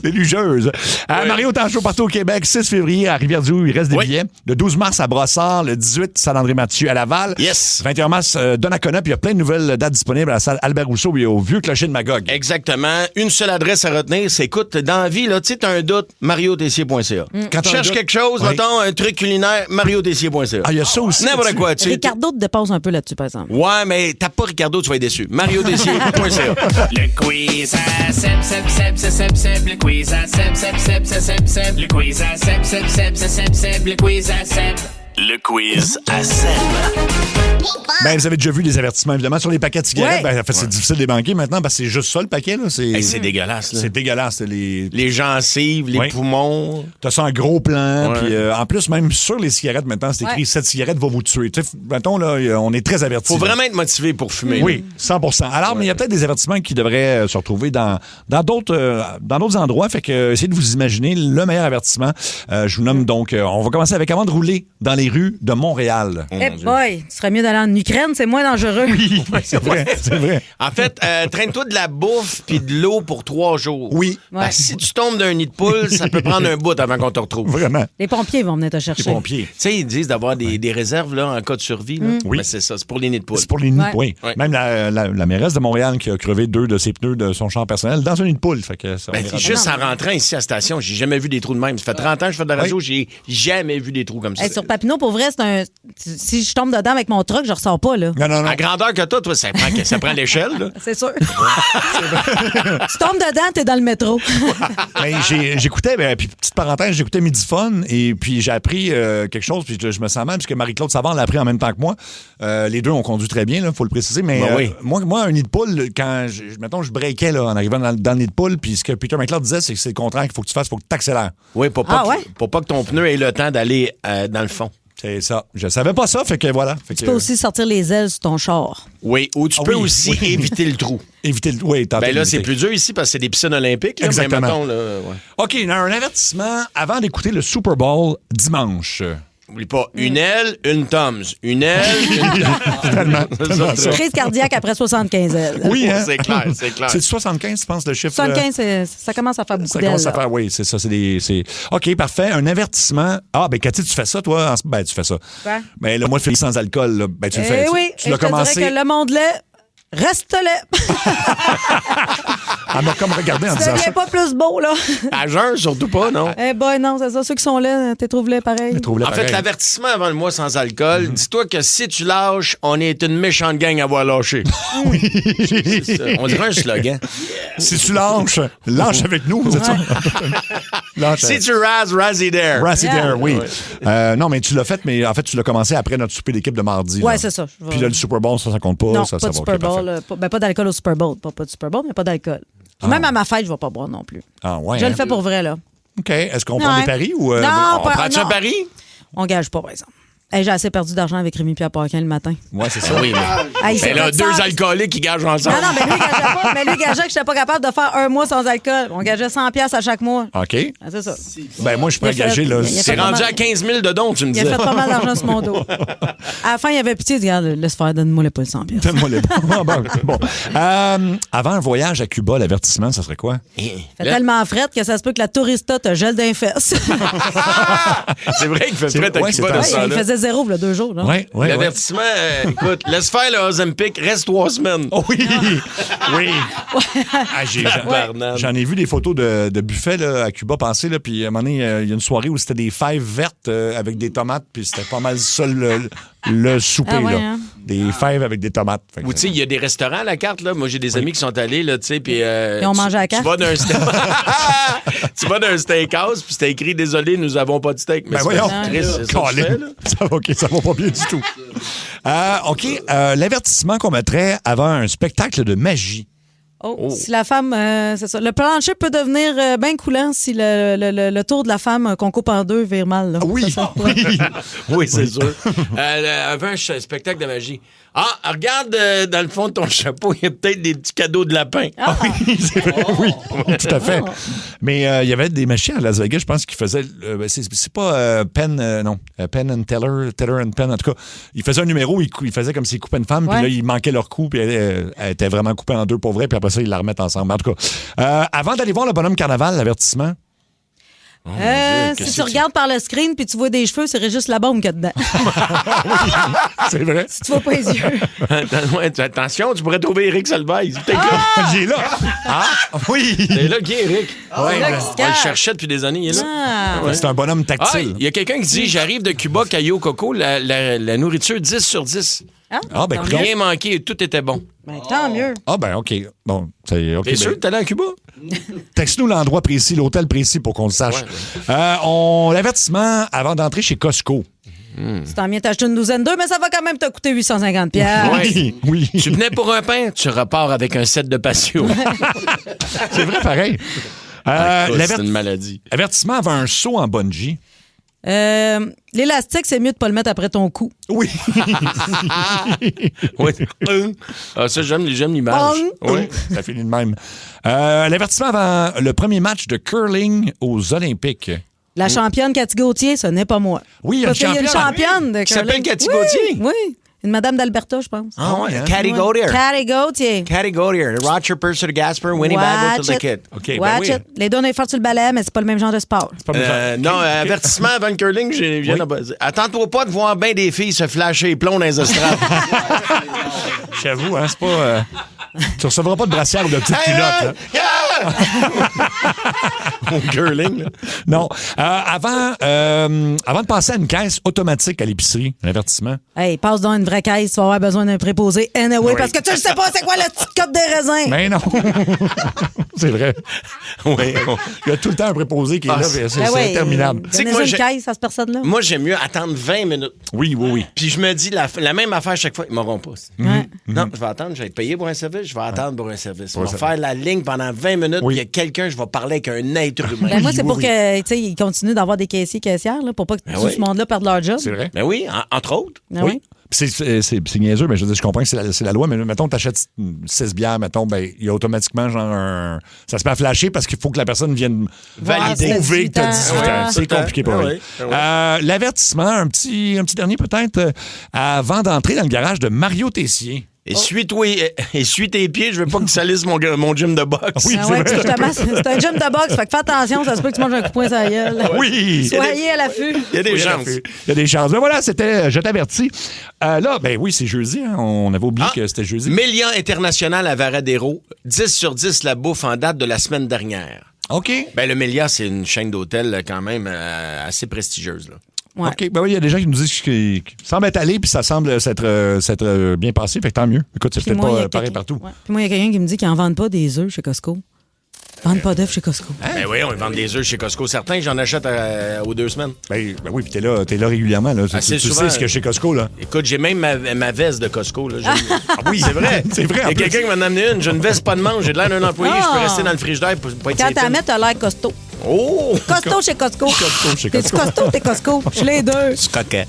Les lugeuses. Mario Tanchot partout au Québec, 6 février à Rivière-du-Loup, il reste des billets. Le 12 mars à Brossard, le 18 Saint-André-Mathieu à Laval. Yes. 21 mars Donnacona, puis il y a plein de nouvelles dates disponibles à la salle Albert Rousseau et au Vieux Clocher de Magog. Exactement. Une seule adresse à retenir, c'est écoute, dans la vie, là, tu sais, t'as un doute, mariotessier.ca. Quand tu cherches quelque chose, mettons, un truc culinaire, mariotessier.ca. Ah, il y a ça aussi. N'importe quoi, tu sais. Ricardo te dépasse un peu là-dessus, par exemple. Ouais, mais t'as pas Ricardo, tu vas être déçu. mariotessier.ca. Le quiz à Seb. Le quiz à Seb. Le quiz à Seb. Le quiz à Seb. Le quiz à Seb. Ben, vous avez déjà vu les avertissements, évidemment, sur les paquets de cigarettes. Ouais. Ben, en fait, c'est difficile de les banquer maintenant parce que c'est juste ça, le paquet. Là. C'est dégueulasse. Là. C'est dégueulasse. Les gencives, les poumons. T'as ça en gros plan. Puis en plus, même sur les cigarettes, maintenant, c'est écrit « Cette cigarette va vous tuer » Tu sais, mettons, là, on est très avertis. Faut vraiment être motivé pour fumer. Oui, 100%. Alors, mais il y a peut-être des avertissements qui devraient se retrouver dans d'autres endroits. Fait que essayez de vous imaginer le meilleur avertissement. Je vous nomme donc... on va commencer avec « Avant de rouler dans les rues de Montréal ». Eh boy, tu serais mieux d'aller en Ukraine, c'est moins dangereux. Oui, c'est vrai, c'est vrai. En fait, traîne-toi de la bouffe puis de l'eau pour 3 jours. Oui. Parce que si tu tombes d'un nid de poule, ça peut prendre un bout avant qu'on te retrouve. Vraiment. Les pompiers vont venir te chercher. Les pompiers. Tu sais, ils disent d'avoir des réserves là, en cas de survie. Là. Oui. Ben, c'est ça, c'est pour les nids de poule. C'est pour les nids, oui. Ouais. Même la mairesse de Montréal qui a crevé 2 de ses pneus de son char personnel dans un nid de poule. Fait que ça, juste en rentrant ici à la station, j'ai jamais vu des trous de même. Ça fait 30 ans que je fais de la radio, j'ai jamais vu des trous comme ça. Hey, sur Papineau, pour vrai, si je tombe dedans avec mon truck, je ressors pas, là. Non. À grandeur que toi, ça prend l'échelle. Là. C'est sûr. Tu tombes dedans, t'es dans le métro. J'écoutais, puis petite parenthèse, j'écoutais Midifone et puis j'ai appris quelque chose, puis je me sens mal, puisque Marie-Claude Savard l'a appris en même temps que moi. Les deux ont conduit très bien, il faut le préciser, mais moi, un nid de poule, quand je breakais là, en arrivant dans le nid de poule, puis ce que Peter McLeod disait, c'est que c'est le contraire qu'il faut que tu fasses, il faut que tu t'accélères. Oui, pour pas que ton pneu ait le temps d'aller dans le fond. C'est ça. Je savais pas ça, fait que voilà. Tu peux aussi sortir les ailes sur ton char. Oui, ou tu peux aussi éviter le trou. Oui, ben là, c'est plus dur ici parce que c'est des piscines olympiques. Là, exactement. Mais mettons, là, OK, un avertissement avant d'écouter le Super Bowl dimanche. Oublie pas, une aile, une Tom's. Une aile, une Tellement. Crise cardiaque après 75 ailes. Oui, hein? C'est clair, c'est clair. C'est 75, tu penses, le chiffre? 75, ça commence à faire beaucoup d'ailes. Ça commence à faire, oui, c'est ça. OK, parfait. Un avertissement. Ah, ben Cathy, tu fais ça, toi? Ben, tu fais ça. Quoi? Ben, le mois de février sans alcool, là, ben, tu le fais. Oui, tu l'as commencé. Je dirais que le monde lait, reste lait. Elle m'a comme regardé en disant ça. Ça devient pas plus beau, là. À jeun, surtout pas, non? Eh ben non, c'est ça. Ceux qui sont là, t'es trouvé pareil. En fait, l'avertissement avant le mois sans alcool, dis-toi que si tu lâches, on est une méchante gang à avoir lâché. Oui. C'est ça. On dirait un slogan. Si tu lâches, lâche avec nous, vous êtes ça? Si tu razzy there. Razzy there, oui. Non, mais tu l'as fait, mais en fait, tu l'as commencé après notre souper d'équipe de mardi. Ouais, c'est ça. Puis là, le Super Bowl, ça compte pas. Non, ça, pas ça de va. Super Bowl. Pas d'alcool au Super Bowl. Pas de Super Bowl, mais pas d'alcool. Même à ma fête, je vais pas boire non plus. Ah ouais. Je le fais pour vrai, là. OK. Est-ce qu'on prend des paris ou... Non, on prend-tu un pari? On gage pas, par exemple. Hey, j'ai assez perdu d'argent avec Rémi-Pierre Paquin le matin. Ouais, c'est ça. Oui, mais Hey, là, c'est deux ça. alcooliques qui gagent ensemble. Non, mais lui, il gageait pas. Mais lui, il gageait que je n'étais pas capable de faire un mois sans alcool. On gageait 100$ à chaque mois. OK. Ah, c'est ça. Ben, moi, je pourrais Il a fait- gager, là. il a C'est fait rendu pas à mal- 15 000 de dons, tu me Il a disais. fait pas mal d'argent sur mon dos. À la fin, il avait pitié. Il dit, regarde, laisse faire, donne-moi le pas le 100$. Donne-moi le bon. Avant un voyage à Cuba, l'avertissement, ça serait quoi? Fait tellement frette que ça se peut que la tourista te gèle d'un fesse. C'est vrai qu'il fait C'est- frais à ouais, Cuba c'est dans un- ce Il temps-là. faisait 0 il y a 2 jours. Là. Ouais. L'avertissement, écoute, laisse faire le Ozempic, reste 3 semaines. Oh oui! Oui! Ah, j'en ai vu des photos de buffet là, à Cuba passer, là, puis à un moment donné, il y a une soirée où c'était des fèves vertes avec des tomates, puis c'était pas mal ça le souper. Ah ouais, là. hein? Des fèves avec des tomates. Fait que- Ou tu sais, il y a des restaurants à la carte, là. Moi, j'ai des amis qui sont allés, là, tu sais, puis... Ils ont mangé à la carte? Tu vas d'un tu vas d'un steakhouse, puis c'était écrit « Désolé, nous avons pas de steak ». Mais Ben voyons. Chris, c'est ça que tu Colin. fais, là. Ça va pas bien du tout. OK, l'avertissement qu'on mettrait avant un spectacle de magie. Oh. Si la femme, c'est ça. Le plancher peut devenir bien coulant si le tour de la femme qu'on coupe en deux vire mal. Là. Oui, C'est ça. Oui, c'est sûr. Avant un spectacle de magie. Ah, regarde dans le fond de ton chapeau, il y a peut-être des petits cadeaux de lapin. Oui, c'est vrai, oui, tout à fait. Mais il y avait des machines à Las Vegas, je pense, qui faisaient... c'est pas Penn and Teller and Penn, en tout cas. Ils faisaient un numéro, ils faisaient comme s'ils coupaient une femme, puis là, ils manquaient leur coup, puis elle était vraiment coupée en deux pour vrai, puis après ça, ils la remettent ensemble. En tout cas, avant d'aller voir le bonhomme carnaval, l'avertissement... Si tu regardes par le screen puis tu vois des cheveux, c'est juste la bombe qu'il y a dedans. C'est vrai. Si tu vois pas les yeux. Attention, tu pourrais trouver Eric Salvaille. C'est peut-être là. J'ai là. Ah, oui. C'est là qui est Eric. c'est là qu'il se On le cache. cherchait depuis des années, il est là. Ah. C'est un bonhomme Ah, tactile. il y a quelqu'un qui dit j'arrive de Cuba, Cayo Coco, la nourriture 10 sur 10. Ah, ben, Rien manqué, tout était bon. Ben, tant mieux. Ah, ben, OK. Bon, c'est OK. T'es sûr que t'es allé à Cuba? Texte-nous l'endroit précis, l'hôtel précis pour qu'on le sache. L'avertissement avant d'entrer chez Costco. Si t'en viens t'acheter une douzaine d'œufs, mais ça va quand même te coûter 850$. Oui. Tu venais pour un pain, tu repars avec un set de patio. C'est vrai, pareil. C'est une maladie. Avertissement avant un saut en bungee. L'élastique, c'est mieux de pas le mettre après ton cou. Oui. Oui. Ah, ça, j'aime l'image. Oui. Ça finit de même. L'avertissement avant le premier match de curling aux Olympiques. La championne Cathy Gauthier, ce n'est pas moi. Oui, il y a Parce qu'il y a une championne. championne de Qui s'appelle curling. Cathy Oui, Gauthier? Oui. Une madame d'Alberta, je pense. Ah ouais, Cathy Gauthier. Cathy Gauthier. Cathy Gauthier. Roger Purser de Gasper, Winnie Bagwell to the kid. OK, ben Watch oui. it. Les deux, on est forts sur le balai, mais c'est pas le même genre de sport. Non, avertissement avant le curling, attends-toi pas de voir bien des filles se flasher les plombs dans les estrades. J'avoue, hein, c'est pas... Tu recevras pas de brassière ou de petite culotte. Au curling, là. Non. Avant de passer à une caisse automatique à l'épicerie, un avertissement. Hey, passe dans une vraie caisse, tu vas avoir besoin d'un préposé anyway, Oui. parce que tu ne sais pas c'est quoi la petite cote des raisins. Mais non. C'est vrai. Oui. Il y a tout le temps un préposé qui est là. C'est interminable. Tu sais que Donnez moi, une caisse à cette personne-là. Moi, j'aime mieux attendre 20 minutes. Oui. Puis je me dis la même affaire chaque fois. Ils m'auront pas. Ouais. Non, je vais attendre. Je vais être payé pour un service. Je vais attendre pour un service. On Ouais, va ça- faire la ligne pendant 20 minutes. Oui. Il y a quelqu'un, je vais parler avec un être humain. Ben moi, c'est pour que, tu sais, ils continuent d'avoir des caissiers, caissières, là, pour pas que tout oui. ce monde-là perde leur job. C'est vrai. Ben oui, entre autres. Ah oui. Puis c'est niaiseux, mais je veux dire, je comprends que c'est la loi, mais mettons, t'achètes 6 bières, mettons, ben, il y a automatiquement genre un... Ça se met à flasher parce qu'il faut que la personne vienne Valider. prouver que t'as 18 ans. Ah, C'est compliqué pour lui. L'avertissement, un petit dernier peut-être, avant d'entrer dans le garage de Mario Tessier. Essuie tes pieds, je veux pas que tu salisses mon gym de boxe. Oui, Ah ouais, justement, c'est un gym de boxe, fait que fais attention, ça se peut que tu manges un coup de poing sur la gueule. Oui! Soyez à l'affût. Il y a des chances. Il y a des chances. Mais voilà, c'était Je t'avertis. Là, ben oui, c'est jeudi. Hein. On avait oublié que c'était jeudi. Mélia International à Varadero, 10 sur 10 la bouffe en date de la semaine dernière. OK. Ben, le Mélia, c'est une chaîne d'hôtels quand même assez prestigieuse. Là. Ouais. OK. Ben oui, il y a des gens qui nous disent qu'ils semblent être allés, puis ça semble s'être bien passé. Fait que tant mieux. Écoute, c'est Puis peut-être moi, il y pas a pareil quelqu'un- partout. Ouais. Puis moi, il y a quelqu'un qui me dit qu'ils n'en vendent pas des œufs chez Costco. Ils vendent pas d'œufs chez Costco. Ben oui, on vend des œufs chez Costco. Certains, j'en achète aux 2 semaines. Ben oui, puis t'es là régulièrement. Là. Assez tu souvent. sais ce que chez Costco, là. Écoute, j'ai même ma veste de Costco. Là. Oui, c'est vrai. C'est vrai. Il y a quelqu'un qui m'en a amené une. J'ai une veste pas de manche. J'ai de l'air d'un employé. Je peux Ah. rester dans le frigidaire pour pas être Quand intime. t'en mets, t'as l'air costaud. Oh! Costaud chez Costco. Costco chez T'es-tu Costco. costaud, t'es Costco? Je suis les deux. C'est coquet.